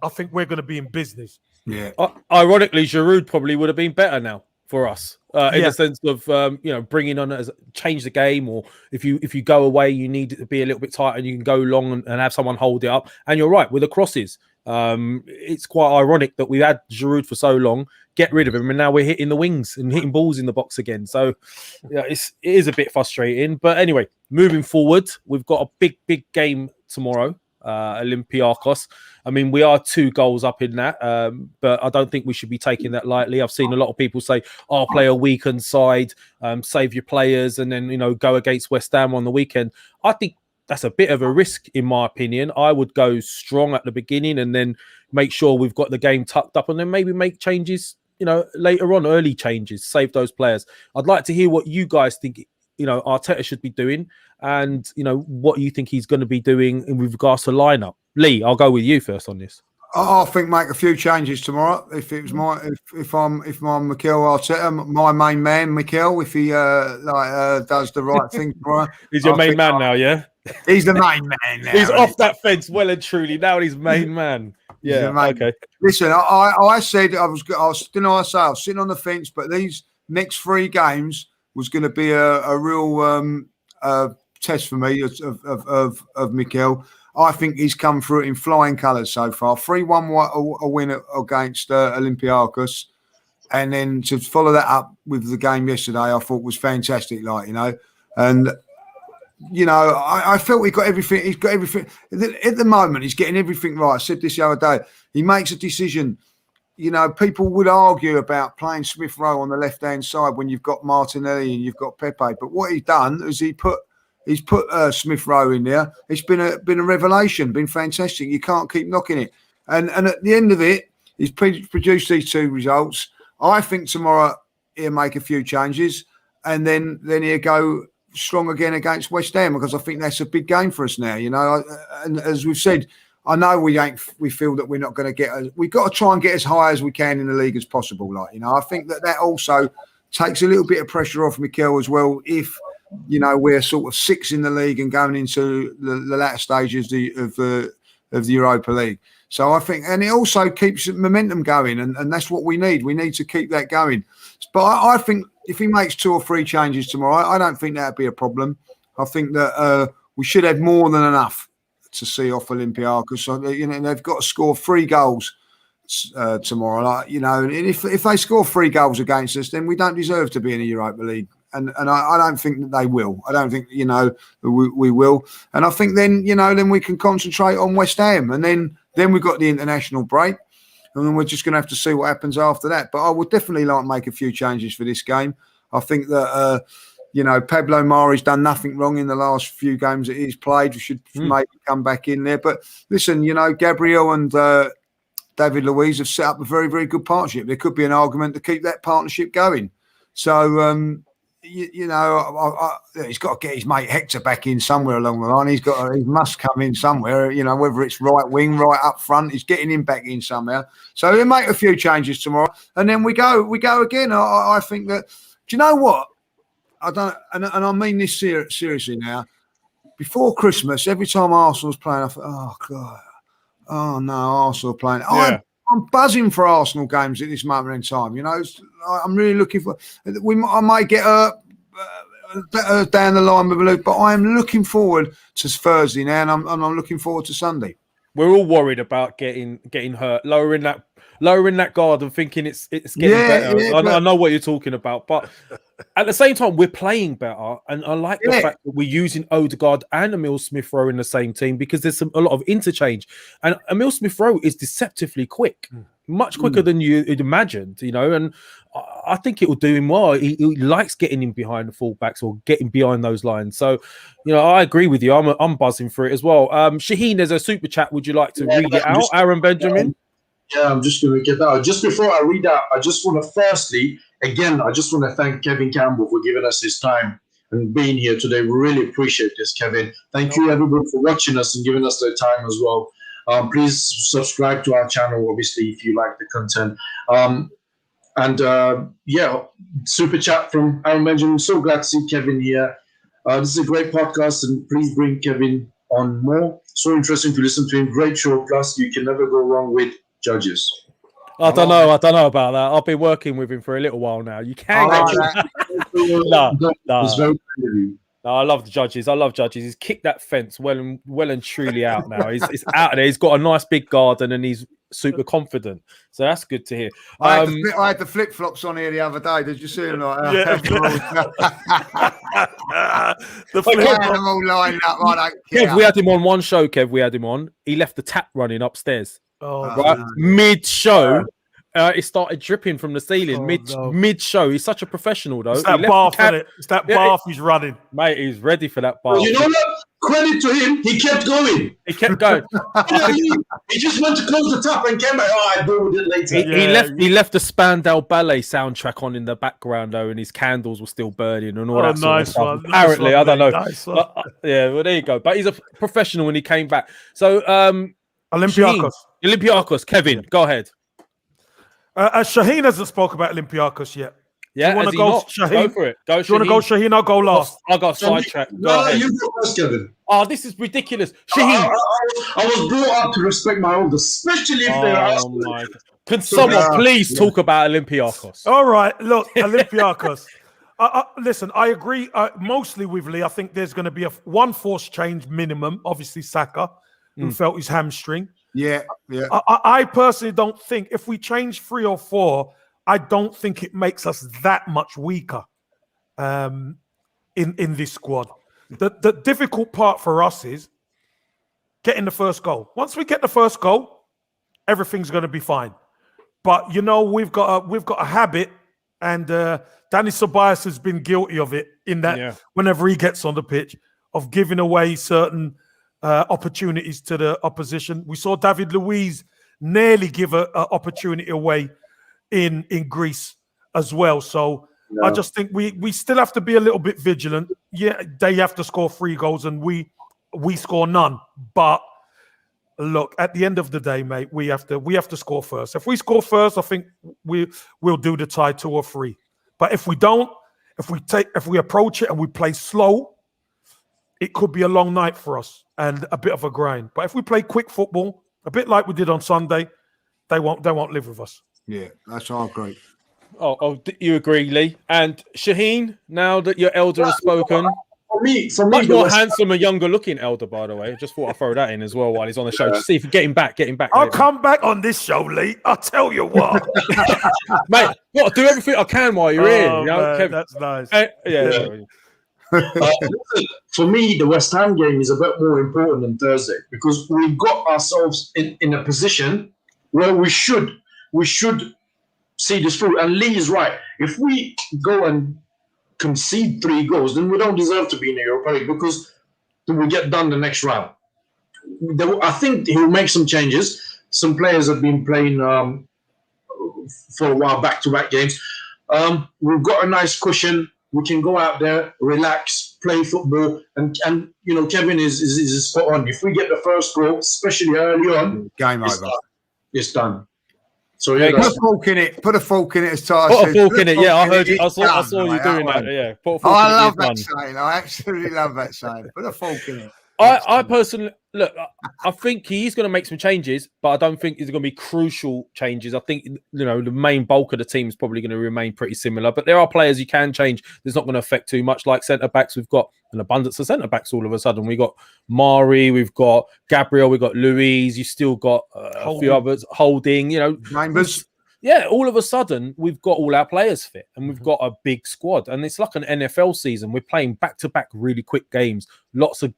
I think we're going to be in business. Yeah. Ironically, Giroud probably would have been better now for us in the sense of bringing on as change the game, or if you go away, you need it to be a little bit tighter and you can go long and have someone hold it up. And you're right with the crosses. It's quite ironic that we had Giroud for so long, get rid of him, and now we're hitting the wings and hitting balls in the box again. So it is a bit frustrating. But anyway, moving forward, we've got a big game tomorrow. Olympiacos. I mean, we are 2 goals up in that, but I don't think we should be taking that lightly. I've seen a lot of people say, play a weakened side, save your players, and then, go against West Ham on the weekend. I think that's a bit of a risk, in my opinion. I would go strong at the beginning and then make sure we've got the game tucked up and then maybe make changes, later on, early changes, save those players. I'd like to hear what you guys think Arteta should be doing, and what you think he's going to be doing in with regards to lineup. Lee, I'll go with you first on this. I think make a few changes tomorrow. If it was if I'm Mikel Arteta, my main man, Mikel, if he does the right thing tomorrow, He's your main man now, yeah. He's the main man now. He's off that fence well and truly. Now he's main man. Yeah. Okay. Listen, I said I was sitting on the fence, but these next 3 games was going to be a real test for me of Mikel. I think he's come through it in flying colours so far. 3-1 a win against Olympiacos. And then to follow that up with the game yesterday, I thought was fantastic, And, I felt he got everything. He's got everything. At the moment, he's getting everything right. I said this the other day. He makes a decision. People would argue about playing Smith Rowe on the left-hand side when you've got Martinelli and you've got Pepe. But what he's done is he's put Smith Rowe in there. It's been a revelation, been fantastic. You can't keep knocking it. And at the end of it, he's produced these 2 results. I think tomorrow he'll make a few changes, and then he'll go strong again against West Ham, because I think that's a big game for us now. And as we've said, I know we feel that we're not going to get. We've got to try and get as high as we can in the league as possible. I think that also takes a little bit of pressure off Mikel as well. If we're sort of 6th in the league and going into the latter stages of the Europa League. So I think, and it also keeps momentum going, and that's what we need. We need to keep that going. But I think if he makes 2 or 3 changes tomorrow, I don't think that'd be a problem. I think that we should have more than enough to see off Olympiacos. So, they've got to score 3 goals tomorrow. And if they score 3 goals against us, then we don't deserve to be in the Europa League. And I don't think that they will. I don't think, we will. And I think then, then we can concentrate on West Ham. And then we've got the international break. And then we're just going to have to see what happens after that. But I would definitely like to make a few changes for this game. I think that, Pablo Mari's done nothing wrong in the last few games that he's played. We should maybe come back in there. But listen, Gabriel and David Luiz have set up a very, very good partnership. There could be an argument to keep that partnership going. So, he's got to get his mate Hector back in somewhere along the line. He must come in somewhere, whether it's right wing, right up front, he's getting him back in somehow. So he'll make a few changes tomorrow. And then we go again. I think that, do you know what? I don't, and I mean this seriously now. Before Christmas, every time Arsenal's playing, I thought, oh God, oh no, Arsenal playing. Yeah. I'm buzzing for Arsenal games at this moment in time. I'm really looking for. I might get better down the line with Luke, but I am looking forward to Thursday now, and I'm looking forward to Sunday. We're all worried about getting hurt, lowering that guard and thinking it's getting better. Yeah, I know what you're talking about, but at the same time, we're playing better, and I like the fact that we're using Odegaard and Emil Smith-Rowe in the same team, because there's a lot of interchange, and Emil Smith-Rowe is deceptively quick, much quicker than you'd imagined, and I think it will do him well. He likes getting in behind the fullbacks or getting behind those lines. So, I agree with you. I'm buzzing for it as well. Shaheen, there's a super chat. Would you like to read it out, Aaron Benjamin? Yeah, I'm just going to get that out. Just before I read out, I just want to firstly, again, I just want to thank Kevin Campbell for giving us his time and being here today. We really appreciate this, Kevin. Thank you, everybody, for watching us and giving us their time as well. Please subscribe to our channel, obviously, if you like the content. Super chat from Aaron Benjamin. So glad to see Kevin here. This is a great podcast, and please bring Kevin on more. So interesting to listen to him. Great show. Plus, you can never go wrong with judges. I don't know about that. I've been working with him for a little while now. You can. No, I love the judges. He's kicked that fence well and truly out now. He's out there. He's got a nice big garden, and he's super confident. So that's good to hear. I had the flip flops on here the other day. Did you see them? The them all lined up. Kev, we had him on one show. He left the tap running upstairs. Mid-show, it started dripping from the ceiling. Mid-show, he's such a professional though. It's that bath, isn't it? It's that bath he's running, mate. He's ready for that bath. Well, you know what? Credit to him, he kept going. He just went to close the tap and came back. I'll deal with it later. He left the Spandau Ballet soundtrack on in the background though, and his candles were still burning and all that sort of stuff. Apparently, I don't know. Well, there you go. But he's a professional when he came back. So Olympiacos. Olympiacos. Kevin, go ahead. Shaheen hasn't spoke about Olympiacos yet. Yeah, you want to go, Shaheen? Go for it. Go, Do you want to go, Shaheen? I'll go last. I got sidetracked. No, you go first, Kevin. Oh, this is ridiculous. Shaheen. I was brought up to respect my elders, especially if they're Oh my God. Can someone please talk about Olympiacos? All right, look, Olympiacos. Listen, I agree mostly with Lee. I think there's going to be one force change minimum. Obviously, Saka, who felt his hamstring. Yeah. I personally don't think if we change 3 or 4, I don't think it makes us that much weaker in this squad. The difficult part for us is getting the first goal. Once we get the first goal, everything's going to be fine. But you know, we've got a habit, and Dani Ceballos has been guilty of it in that whenever he gets on the pitch, of giving away certain opportunities to the opposition. We saw David Luiz nearly give an opportunity away in Greece as well. So I just think we still have to be a little bit vigilant. Yeah, they have to score 3 goals and we score none. But look, at the end of the day, mate, we have to score first. If we score first, I think we'll do the tie 2 or 3. But if we don't, if we approach it and we play slow, it could be a long night for us and a bit of a grind. But if we play quick football, a bit like we did on Sunday, they won't live with us. Yeah, that's all great. Oh, you agree, Lee? And Shaheen, now that your elder has spoken, for me, much more handsome and younger looking elder, by the way. Just thought I'd throw that in as well while he's on the show. Just see if getting back. I'll come back on this show, Lee. I'll tell you what. Mate, I'll do everything I can while you're here. You know, man, that's nice. For me, the West Ham game is a bit more important than Thursday because we got ourselves in a position where we should see this through. And Lee is right. If we go and concede 3 goals, then we don't deserve to be in the Europa League because we get done the next round. I think he'll make some changes. Some players have been playing for a while, back-to-back games. We've got a nice cushion. We can go out there, relax, play football, and you know, Kevin is spot on. If we get the first goal, especially early on, game over. It's done. So yeah, put a fork in it. Put a fork in it. As Tyler put a fork in it. Yeah, I heard you. I saw you doing that. Yeah. Put a fork I in love it, that saying. I absolutely love that saying. Put a fork in it. I personally look. I think he's going to make some changes, but I don't think it's going to be crucial changes. I think the main bulk of the team is probably going to remain pretty similar. But there are players you can change. That's not going to affect too much. Like centre backs, we've got an abundance of centre backs. All of a sudden, we got Mari, we've got Gabriel, we've got Luiz. You still got a few others holding. Chambers. Yeah, all of a sudden, we've got all our players fit and we've got a big squad. And it's like an NFL season. We're playing back-to-back really quick games. Lots of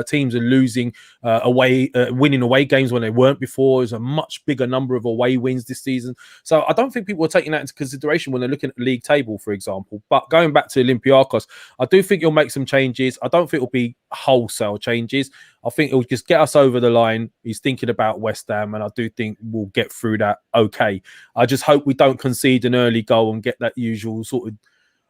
teams are losing winning away games when they weren't before. There's a much bigger number of away wins this season. So I don't think people are taking that into consideration when they're looking at the league table, for example. But going back to Olympiacos, I do think he'll make some changes. I don't think it'll be wholesale changes. I think it'll just get us over the line. He's thinking about West Ham, and I do think we'll get through that okay. I just hope we don't concede an early goal and get that usual sort of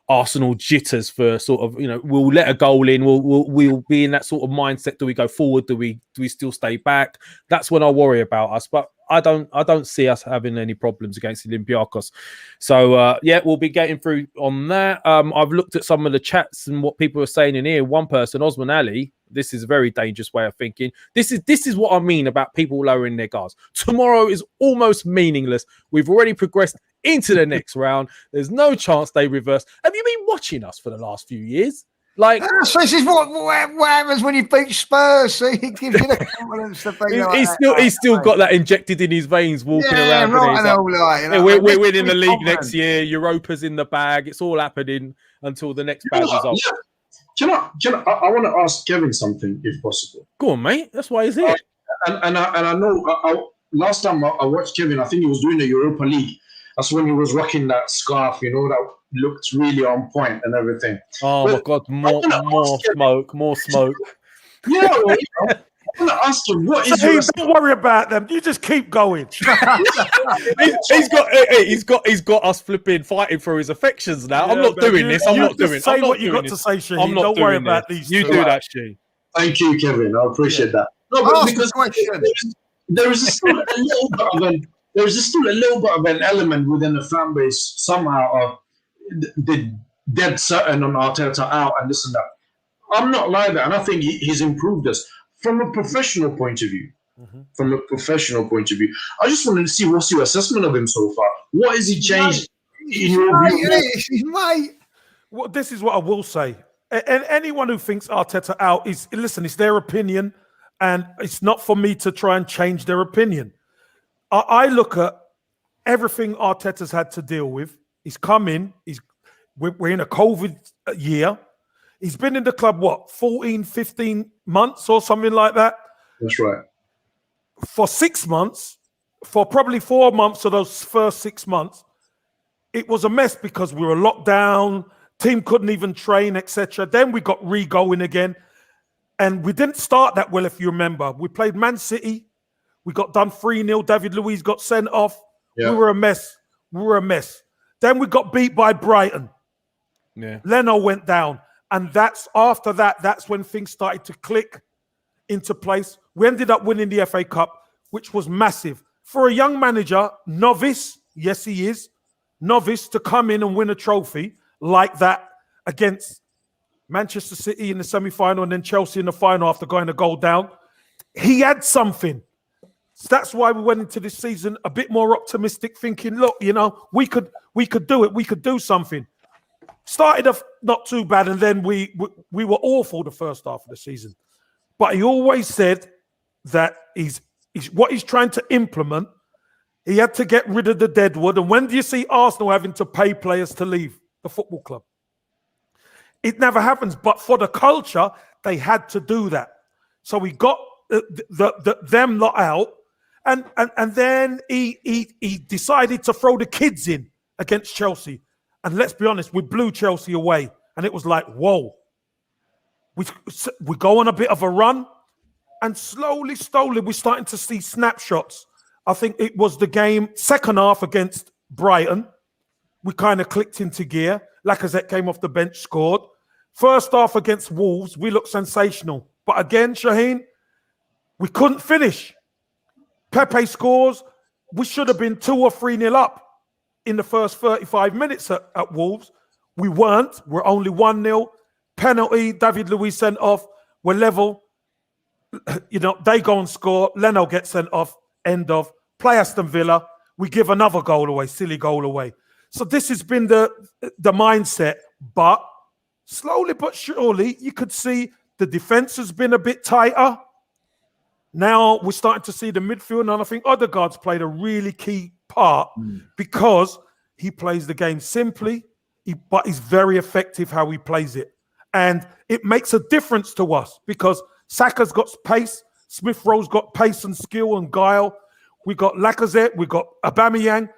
Arsenal jitters for sort of, we'll let a goal in. We'll be in that sort of mindset. Do we go forward? Do we still stay back? That's when I worry about us. But I don't see us having any problems against Olympiacos. So we'll be getting through on that. I've looked at some of the chats and what people are saying in here. One person, Osman Ali. This is a very dangerous way of thinking. This is what I mean about people lowering their guards. Tomorrow is almost meaningless. We've already progressed into the next round. There's no chance they reverse. Have you been watching us for the last few years? Like, so this is what happens when you beat Spurs. So he gives you the confidence to be he's still got that injected in his veins, walking around. Right, we're winning the league next year. Europa's in the bag. It's all happening until the next bad result. Yeah. Do you know, I want to ask Kevin something, if possible. Go on, mate. That's why he's here. And I know last time I watched Kevin, I think he was doing the Europa League. That's when he was rocking that scarf, that looked really on point and everything. Oh, my God. More smoke. Yeah, well, I want to ask him, what is your... Don't worry about them. You just keep going. He's got us fighting for his affections now. I'm not doing this. I'm not doing it. Say what you got to say, Shaheen. Don't worry about these. You do that, Shaheen. Thank you, Kevin. I appreciate that. No, but because there is still a little bit of an element within the fan base somehow of the dead certain on Arteta out and this and that. I'm not like that, and I think he's improved us from a professional point of view. From a professional point of view, I just wanted to see what's your assessment of him so far. What has he changed in your view? Well, this is what I will say. And anyone who thinks Arteta out it's their opinion, and it's not for me to try and change their opinion. I look at everything Arteta's had to deal with. He's come in. We're in a COVID year. He's been in the club, 14, 15 months or something like that? That's right. For 6 months, for probably 4 months of those first 6 months, it was a mess because we were locked down, team couldn't even train, etc. Then we got re-going again. And we didn't start that well, if you remember. We played Man City. We got done 3-0. David Luiz got sent off. Yeah. We were a mess. Then we got beat by Brighton. Yeah. Leno went down. And that's when things started to click into place. We ended up winning the FA Cup, which was massive. For a young manager, novice, yes, he is, novice, to come in and win a trophy like that against Manchester City in the semi-final and then Chelsea in the final after going a goal down, he had something. So that's why we went into this season a bit more optimistic, thinking, look, we could do it. We could do something. Started off not too bad, and then we were awful the first half of the season. But he always said that what he's trying to implement, he had to get rid of the deadwood. And when do you see Arsenal having to pay players to leave the football club? It never happens. But for the culture, they had to do that. So we got them lot out, and then he decided to throw the kids in against Chelsea. And let's be honest, we blew Chelsea away. And it was like, whoa. We go on a bit of a run. And slowly, we're starting to see snapshots. I think it was the game, second half against Brighton. We kind of clicked into gear. Lacazette came off the bench, scored. First half against Wolves, we looked sensational. But again, Shaheen, we couldn't finish. Pepe scores. We should have been 2 or 3-0 up in the first 35 minutes at Wolves. We weren't. We're only 1-0. Penalty, David Luiz sent off. We're level. They go and score. Leno gets sent off. End of. Play Aston Villa. We give another goal away, silly goal away. So this has been the mindset. But slowly but surely, you could see the defense has been a bit tighter. Now we're starting to see the midfield, and I think Odegaard's played a really key part because he plays the game simply, but he's very effective how he plays it. And it makes a difference to us because Saka's got pace, Smith Rowe's got pace and skill and guile. We got Lacazette, we got Aubameyang.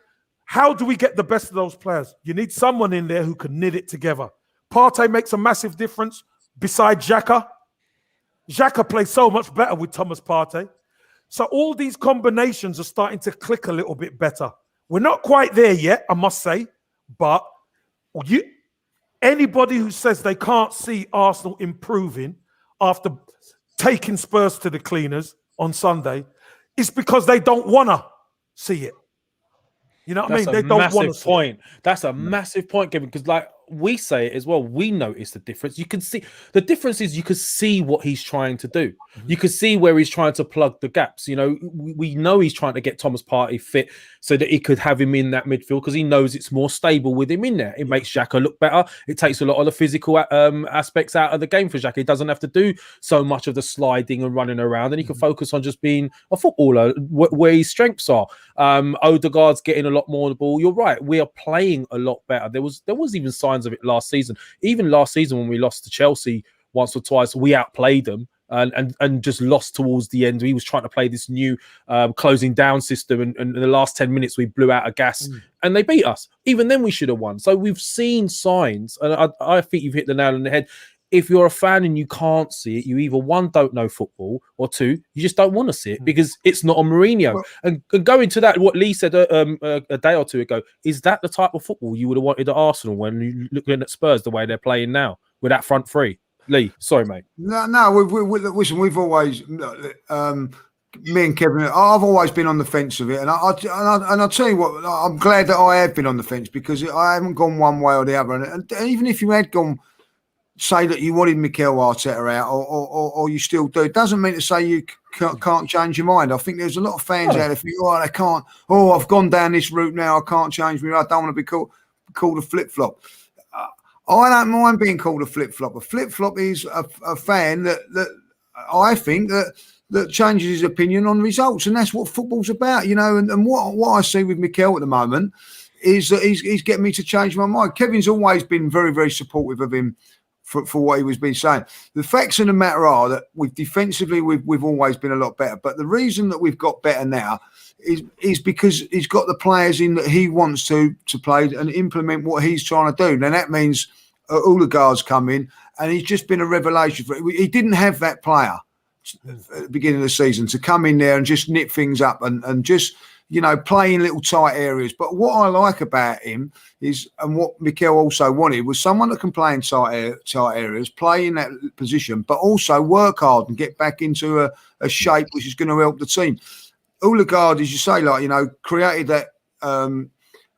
How do we get the best of those players? You need someone in there who can knit it together. Partey makes a massive difference beside Xhaka. Xhaka plays so much better with Thomas Partey. So all these combinations are starting to click a little bit better. We're not quite there yet, I must say, but anybody who says they can't see Arsenal improving after taking Spurs to the cleaners on Sunday is because they don't want to see it. You know what I mean? They don't want to see it. That's a massive point, Kevin, because like we say it as well, we notice the difference. You can see the difference is you can see what he's trying to do. You can see where he's trying to plug the gaps. We know he's trying to get Thomas Partey fit so that he could have him in that midfield because he knows it's more stable with him in there. It makes Xhaka look better. It takes a lot of the physical aspects out of the game for Xhaka. He doesn't have to do so much of the sliding and running around, and he can focus on just being a footballer where his strengths are. Odegaard's getting a lot more of the ball. You're right. We are playing a lot better. There was even signs of it last season. Even last season when we lost to Chelsea once or twice, we outplayed them and just lost towards the end. He was trying to play this new closing down system, and in the last 10 minutes we blew out of gas and they beat us. Even then we should have won. So we've seen signs, and I think you've hit the nail on the head. If you're a fan and you can't see it, you either one, don't know football, or two, you just don't want to see it because it's not on Mourinho. Well, and going to that, what Lee said a day or two ago, is that the type of football you would have wanted at Arsenal when you're looking at Spurs the way they're playing now with that front three? Lee, sorry, mate. No. Listen, we've always me and Kevin, I've always been on the fence of it, and I'll tell you what, I'm glad that I have been on the fence because I haven't gone one way or the other. And even if you had gone, say that you wanted Mikel Arteta out, or you still do, it doesn't mean to say you can't change your mind. I think there's a lot of fans out there think, oh, they can't. Oh, I've gone down this route now. I can't change me. I don't want to be called a flip flop. I don't mind being called a flip flop. A flip flop is a fan that I think that changes his opinion on results, and that's what football's about, you know. And what I see with Mikel at the moment is that he's getting me to change my mind. Kevin's always been very, very supportive of him for what he was been saying. The facts of the matter are that we've always been a lot better, but the reason that we've got better now is because he's got the players in that he wants to play and implement what he's trying to do. Now that means Odegaard's come in, and he's just been a revelation. He didn't have that player at the beginning of the season to come in there and just nip things up and just, you know, play in little tight areas. But what I like about him is, and what Mikel also wanted, was someone that can play in tight areas, play in that position, but also work hard and get back into a shape which is going to help the team. Odegaard, as you say, like, you know, created that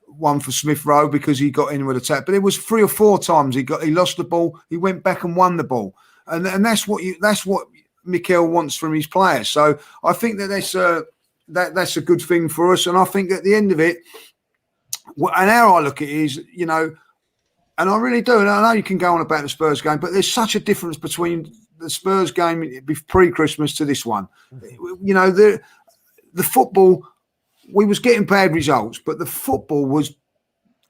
one for Smith Rowe because he got in with a tap, but it was 3 or 4 times he lost the ball, he went back and won the ball, and that's what Mikel wants from his players. So I think that that's a good thing for us, and I think at the end of it, and how I look at it is, you know, and I really do, and I know you can go on about the Spurs game, but there's such a difference between the Spurs game pre-Christmas to this one. You know, the football, we was getting bad results, but the football was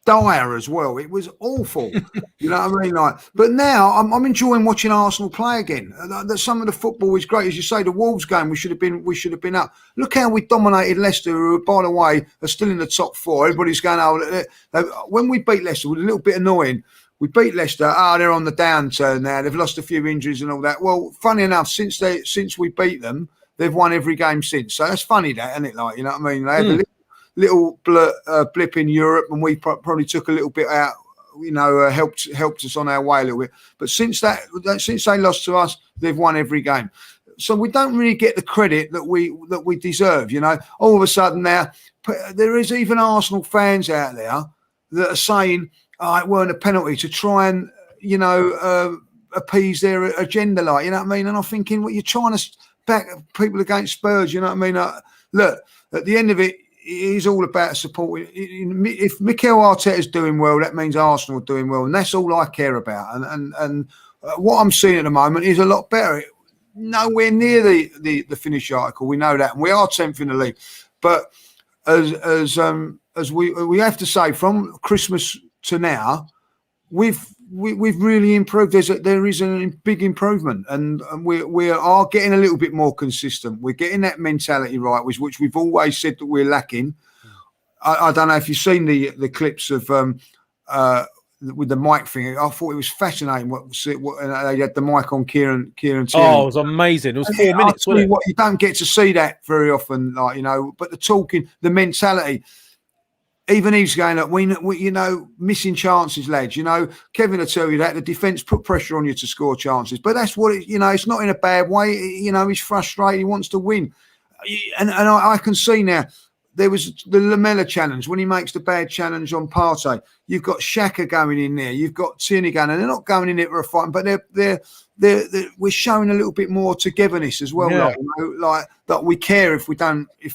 dire as well. It was awful. You know what I mean? Like, but now I'm enjoying watching Arsenal play again. Some of the football is great. As you say, the Wolves game, we should have been up. Look how we dominated Leicester, who, by the way, are still in the top 4. Everybody's going, oh, when we beat Leicester, it was a little bit annoying. We beat Leicester. They're on the downturn now. They've lost a few injuries and all that. Well, funny enough, since we beat them, they've won every game since. So that's funny, that, isn't it? Like, you know what I mean? They had a little blip in Europe, and we probably took a little bit out, you know, helped us on our way a little bit. But since they lost to us, they've won every game. So we don't really get the credit that we deserve. You know, all of a sudden now there is even Arsenal fans out there that are saying, "Oh, it weren't a penalty," to try and, you know, appease their agenda, like, you know what I mean. And I'm thinking, well, you're trying to back people against Spurs. You know what I mean? Look, at the end of it, it's all about supporting. If Mikel Arteta is doing well, that means Arsenal are doing well, and that's all I care about. And what I'm seeing at the moment is a lot better. Nowhere near the finish article. We know that, and we are 10th in the league. But as we have to say, from Christmas to now, we've really improved. There is a big improvement, and we are getting a little bit more consistent. We're getting that mentality right, which we've always said that we're lacking. I don't know if you've seen the clips of with the mic thing. I thought it was fascinating. What they had the mic on Kieran. Oh, it was amazing. It was 4 minutes. Wasn't it? You don't get to see that very often, like, you know. But the talking, the mentality. Even he's going, look, we you know, missing chances, lads. You know, Kevin will tell you that the defence put pressure on you to score chances, but that's what it, you know. It's not in a bad way. You know, he's frustrated. He wants to win, and I can see now. There was the Lamella challenge when he makes the bad challenge on Partey. You've got Saka going in there. You've got Tierney going, and they're not going in there for a fight, but we're showing a little bit more togetherness as well. Yeah. Like, you know, like that we care if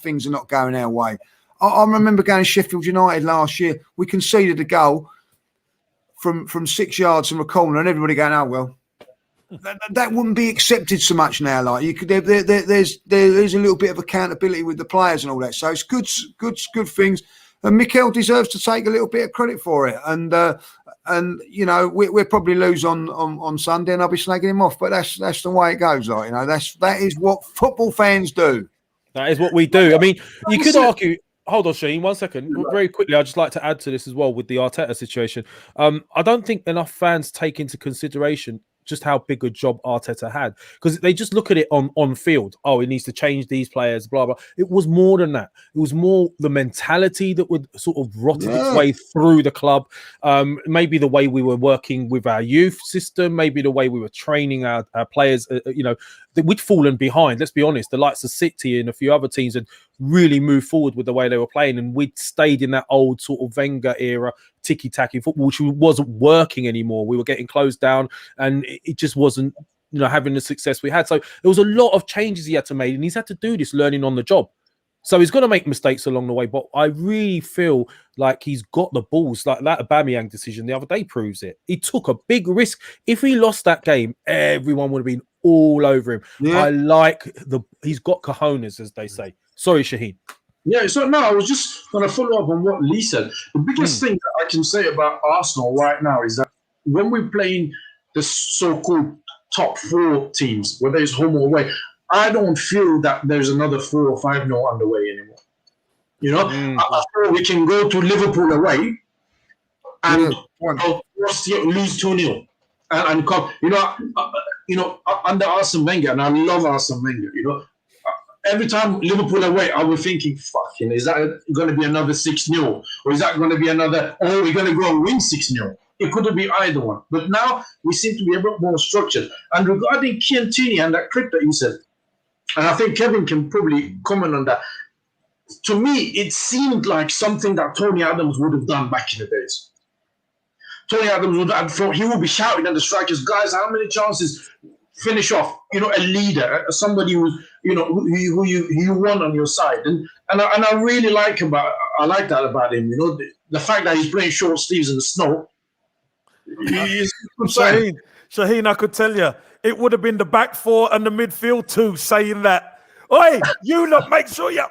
things are not going our way. I remember going to Sheffield United last year. We conceded a goal from 6 yards from a corner, and everybody going, "Oh well." That wouldn't be accepted so much now. Like, you could, there's a little bit of accountability with the players and all that. So it's good things. And Mikel deserves to take a little bit of credit for it. And you know, we'll probably lose on Sunday, and I'll be slagging him off. But that's the way it goes. Like, you know, that is what football fans do. That is what we do. I mean, you could argue. Hold on, Shane, 1 second. Very quickly, I'd just like to add to this as well with the Arteta situation. I don't think enough fans take into consideration just how big a job Arteta had, because they just look at it on field. Oh, he needs to change these players, blah blah. It was more than that. It was more the mentality that would sort of rotted its way through the club. Maybe the way we were working with our youth system, maybe the way we were training our players. That we'd fallen behind. Let's be honest. The likes of City and a few other teams had really moved forward with the way they were playing, and we'd stayed in that old sort of Wenger era ticky-tacky football, which wasn't working anymore. We were getting closed down, and it just wasn't, having the success we had. So there was a lot of changes he had to make, and he's had to do this learning on the job. So he's going to make mistakes along the way, but I really feel like he's got the balls. Like that aubameyang decision the other day proves it. He took a big risk. If he lost that game, everyone would have been all over him. Yeah. I like he's got cojones, as they say. Sorry, Shaheen. Yeah, so no, I was just going to follow up on what Lee said. The biggest thing that I can say about Arsenal right now is that when we're playing the so-called top 4 teams, whether it's home or away, I don't feel that there's another 4 or 5-0 underway anymore. I feel we can go to Liverpool away and lose 2-0 and come. Under Arsene Wenger, and I love Arsene Wenger. Every time Liverpool away, I was thinking, "Fucking, is that going to be another 6-0, or is that going to be another? Oh, we're going to go and win 6-0." It could be either one. But now we seem to be a bit more structured. And regarding Tierney and that clip that you said, and I think Kevin can probably comment on that. To me, it seemed like something that Tony Adams would have done back in the days. Tony Adams he would be shouting at the strikers, "Guys, how many chances? Finish off." A leader, somebody who you want on your side, and I really like that about him. The fact that he's playing short sleeves in the snow. Shaheen, I could tell you, it would have been the back 4 and the midfield 2 saying that, "Oi, you lot, make sure you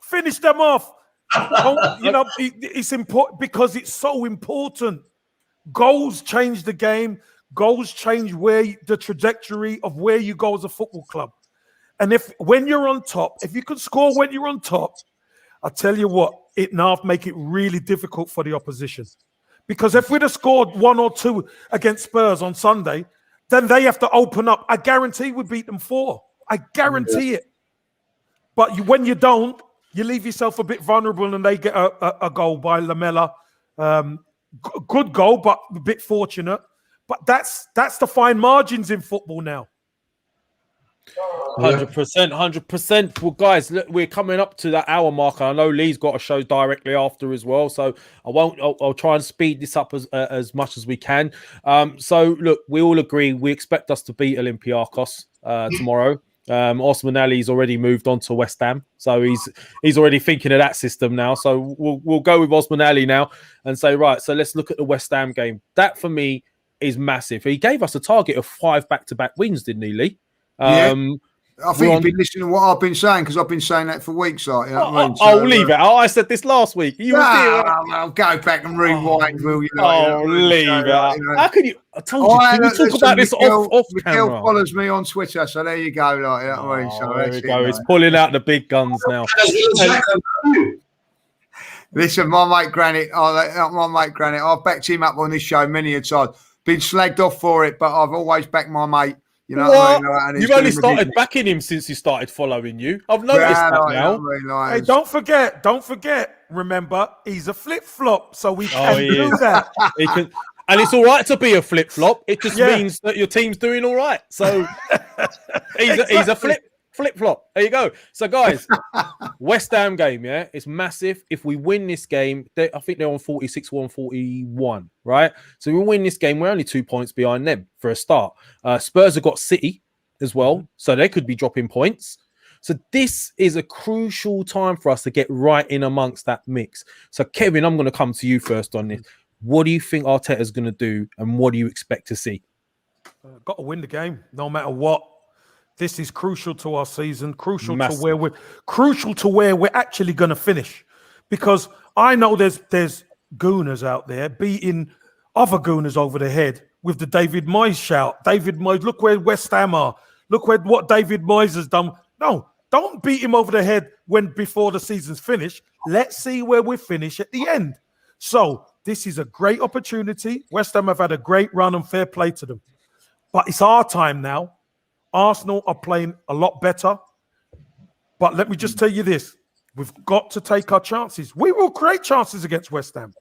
finish them off." It's important because it's so important. Goals change the game. Goals change the trajectory of where you go as a football club. And when you're on top, if you can score when you're on top, I tell you what, it now make it really difficult for the opposition. Because if we'd have scored 1 or 2 against Spurs on Sunday, then they have to open up. I guarantee we beat them 4. I guarantee it. But when you don't, you leave yourself a bit vulnerable, and they get a goal by Lamela. Good goal, but a bit fortunate. But that's the fine margins in football now. 100%. Well, guys, look, we're coming up to that hour mark. I know Lee's got a show directly after as well, so I'll try and speed this up as much as we can. So look, we all agree we expect us to beat Olympiacos tomorrow. Osmanali's already moved on to West Ham, so he's already thinking of that system now. So we'll go with Osmanali now and say, right, so let's look at the West Ham game. That for me is massive. He gave us a target of 5 back-to-back wins, didn't he, Lee? I think you've been listening to what I've been saying, because I've been saying that for weeks. I'll leave it. I said this last week. I'll go back and rewind, will you? Leave it. How can you? I told you. Can we talk about this off camera? Mikel follows me on Twitter, so there you go. There we go. He's pulling out the big guns now. Listen, my mate Granite, I've backed him up on this show many a time. Been slagged off for it, but I've always backed my mate. You know what I mean? You've only started backing him since he started following you. I've noticed that now. Hey, don't forget. Remember, he's a flip-flop, so we can do that. He can, and it's all right to be a flip-flop. It just means that your team's doing all right. So he's a flip-flop. There you go. So, guys, West Ham game, it's massive. If we win this game, I think they're on 46, 141, right? So we win this game, we're only 2 points behind them for a start. Spurs have got City as well, so they could be dropping points. So this is a crucial time for us to get right in amongst that mix. So, Kevin, I'm going to come to you first on this. What do you think Arteta's going to do, and what do you expect to see? Got to win the game, no matter what. This is crucial to our season, crucial to where we're actually going to finish. Because I know there's gooners out there beating other gooners over the head with the David Moyes shout. David Moyes, look where West Ham are. Look what David Moyes has done. No, don't beat him over the head before the season's finished. Let's see where we finish at the end. So this is a great opportunity. West Ham have had a great run, and fair play to them. But it's our time now. Arsenal are playing a lot better. But let me just tell you this. We've got to take our chances. We will create chances against West Ham.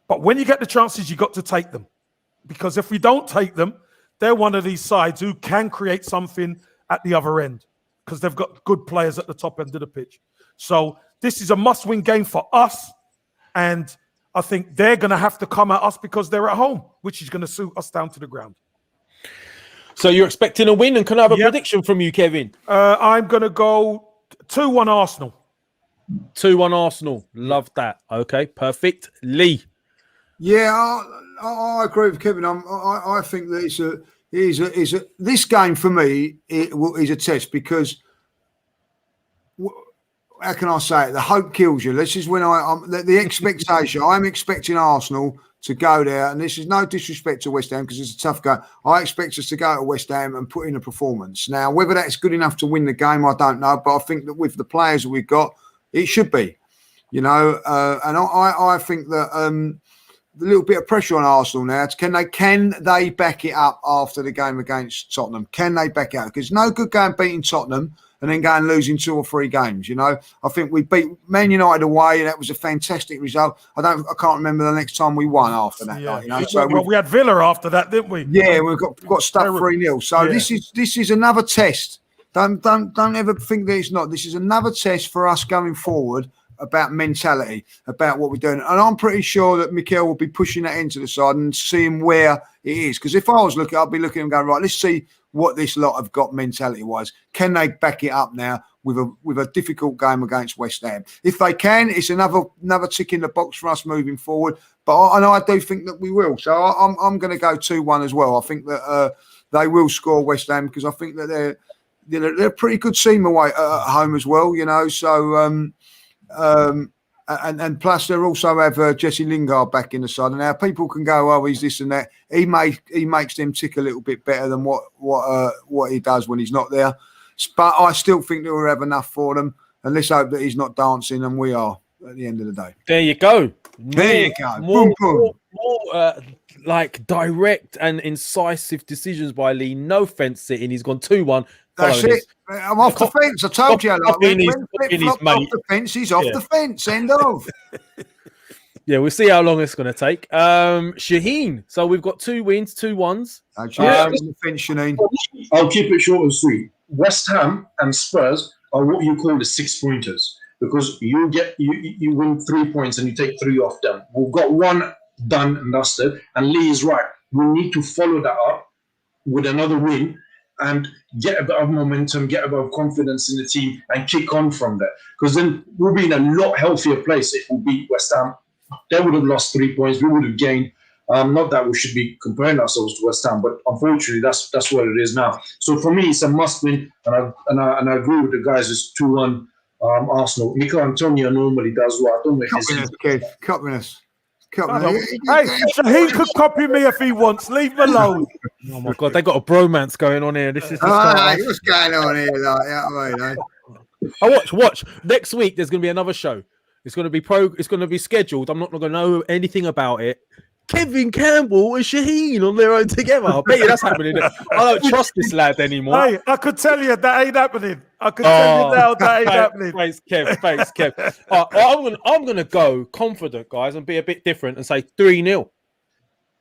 But when you get the chances, you got to take them. Because if we don't take them, they're one of these sides who can create something at the other end because they've got good players at the top end of the pitch. So this is a must-win game for us. And I think they're going to have to come at us because they're at home, which is going to suit us down to the ground. So you're expecting a win, and can I have a prediction from you, Kevin? I'm going to go 2-1 Arsenal. 2-1 Arsenal. Love that. Okay, perfect. Lee. Yeah, I agree with Kevin. I think that this game for me is a test because how can I say it? The hope kills you. This is when the expectation. I'm expecting Arsenal to go there, and this is no disrespect to West Ham because it's a tough game. I expect us to go to West Ham and put in a performance. Now, whether that's good enough to win the game, I don't know, but I think that with the players that we've got, it should be. And I think that a little bit of pressure on Arsenal now. Can they back it up after the game against Tottenham? Can they back it up? Because no good going beating Tottenham and then going losing 2 or 3 games. I think we beat Man United away, and that was a fantastic result. I can't remember the next time we won after that night. So we had Villa after that, didn't we? Yeah, we got stuck 3-0. So this is another test. Don't ever think that it's not. This is another test for us going forward about mentality, about what we're doing. And I'm pretty sure that Mikel will be pushing that into the side and seeing where it is. Because if I was looking, I'd be looking and going, right, let's see what this lot have got mentality-wise. Can they back it up now with a difficult game against West Ham? If they can, it's another tick in the box for us moving forward. But I do think that we will. So I'm going to go 2-1 as well. I think that they will score West Ham because I think that they're a pretty good team away at home as well. So. And plus they also have Jesse Lingard back in the side. And now people can go, oh, he's this and that. He makes them tick a little bit better than what he does when he's not there. But I still think that we'll have enough for them. And let's hope that he's not dancing, and we are at the end of the day. There you go. More like direct and incisive decisions by Lee. No fence sitting. He's gone 2-1. That's it. I'm off the fence. I told you. When flip-flop off the fence, he's off the fence. End of. Yeah, we'll see how long it's going to take. Shaheen. So we've got 2 wins, 2 1s. I'll keep it short and sweet. West Ham and Spurs are what you call the 6-pointers because you win 3 points and you take 3 off them. We've got 1 done and dusted, and Lee is right. We need to follow that up with another win and get a bit of momentum, get a bit of confidence in the team, and kick on from there. Because then we'll be in a lot healthier place if we beat West Ham. They would have lost 3 points. We would have gained. Not that we should be comparing ourselves to West Ham, but unfortunately, that's what it is now. So for me, it's a must-win, and I agree with the guys. It's 2-1 Arsenal. Mikel Antonio normally does well. I don't know if Copiness. Hey, so he could copy me if he wants. Leave him alone. Oh my God, they got a bromance going on here. This is what's going on here? Watch. Next week there's going to be another show. It's going to be scheduled. I'm not going to know anything about it. Kevin Campbell and Shaheen on their own together. I bet you that's happening. I don't trust this lad anymore. Hey, I could tell you that ain't happening. I could tell you now that ain't happening. Thanks, Kev. I'm gonna go confident, guys, and be a bit different and say 3-0.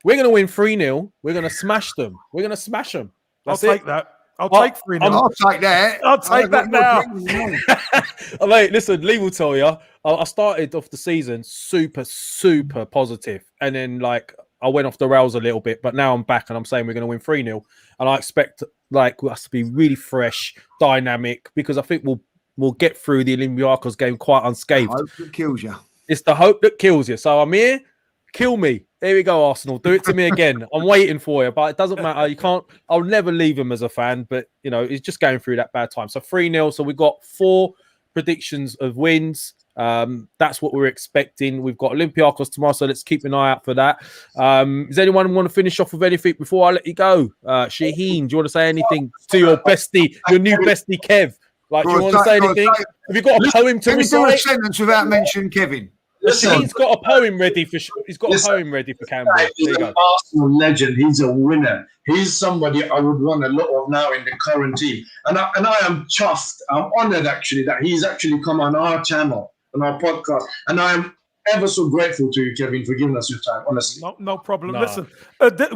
We're gonna win 3-0. We're gonna smash them. We're gonna smash them. I'll take that. I'll take 3-0. I'll take that. I'll take that now. Mate, listen, Lee will tell you. I started off the season super positive, and then I went off the rails a little bit, but now I'm back and I'm saying we're going to win 3-0, and I expect us to be really fresh, dynamic, because I think we'll get through the Olympiacos game quite unscathed. The hope that kills you. It's the hope that kills you. So I'm here. Kill me. There we go, Arsenal. Do it to me again. I'm waiting for you, but it doesn't matter. You can't. I'll never leave him as a fan, but he's just going through that bad time. So 3-0. So we've got 4 predictions of wins. That's what we're expecting. We've got Olympiacos tomorrow, so let's keep an eye out for that. Does anyone want to finish off with anything before I let you go? Shaheen, do you want to say anything to your bestie, your new bestie, Kev? Do you want to say anything? Have you got a poem to recite? Can you do a sentence without mentioning Kevin? Shaheen's got a poem ready for. He's got a poem ready for Campbell. He's There you an go. Arsenal legend. He's a winner. He's somebody I would want a lot of now in the current team. And I am chuffed. I'm honoured actually that he's actually come on our channel, on our podcast. And I am ever so grateful to you, Kevin, for giving us your time. Honestly, No problem. Nah. Listen,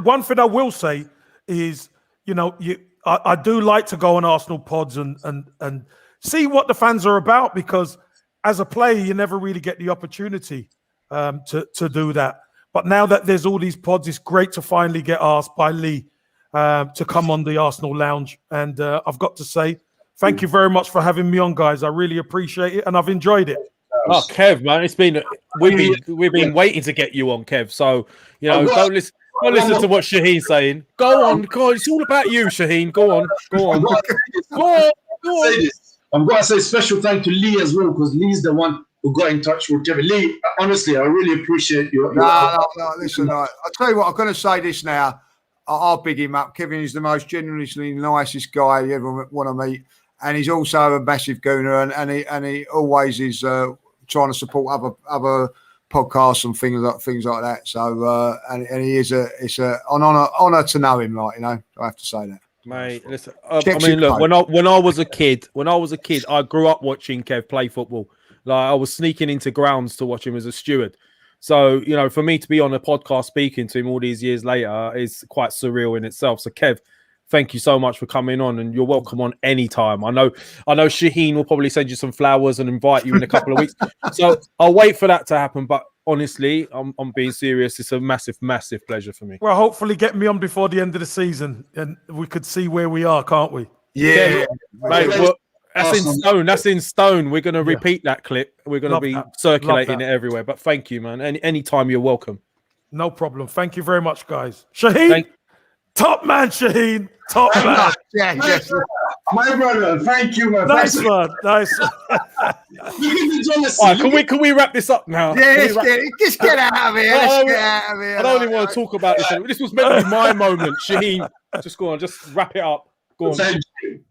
one thing I will say is, I do like to go on Arsenal pods and see what the fans are about, because as a player, you never really get the opportunity to do that. But now that there's all these pods, it's great to finally get asked by Lee to come on the Arsenal Lounge. And I've got to say, thank you very much for having me on, guys. I really appreciate it, and I've enjoyed it. Oh, Kev, man, we've been waiting to get you on, Kev. So don't listen to what Shaheen's saying. Go on. It's all about you, Shaheen. Go on. I'm going to say special thank to Lee as well, because Lee's the one who got in touch with Kevin. Lee, honestly, I really appreciate your. No, listen, I'll tell you what, I'm going to say this now. I'll big him up. Kevin is the most genuinely nicest guy you ever want to meet, and he's also a massive gooner, and he always is trying to support other podcasts and things like that. So and he is it's an honor to know him. Like, I have to say that. Mate, listen. I mean, look. When I was a kid, I grew up watching Kev play football. Like, I was sneaking into grounds to watch him as a steward. So, for me to be on a podcast speaking to him all these years later is quite surreal in itself. So, Kev, thank you so much for coming on, and you're welcome on any time. I know Shaheen will probably send you some flowers and invite you in a couple of weeks. So I'll wait for that to happen. But honestly, I'm being serious. It's a massive, massive pleasure for me. Well, hopefully get me on before the end of the season, and we could see where we are, can't we? Yeah. Mate, that's in stone. That's in stone. We're going to repeat that clip. We're going to be circulating it everywhere. But thank you, man. Anytime you're welcome. No problem. Thank you very much, guys. Shaheen, top man, Shaheen. Top man. Yes. My brother, thank you, man. Nice one. Nice. All right, can we wrap this up now? Yeah, just get out of here. Let's get out of here. I don't even want to talk about this. This was meant to be my moment. Shaheen, just go on. Just wrap it up. Go on. Thank you.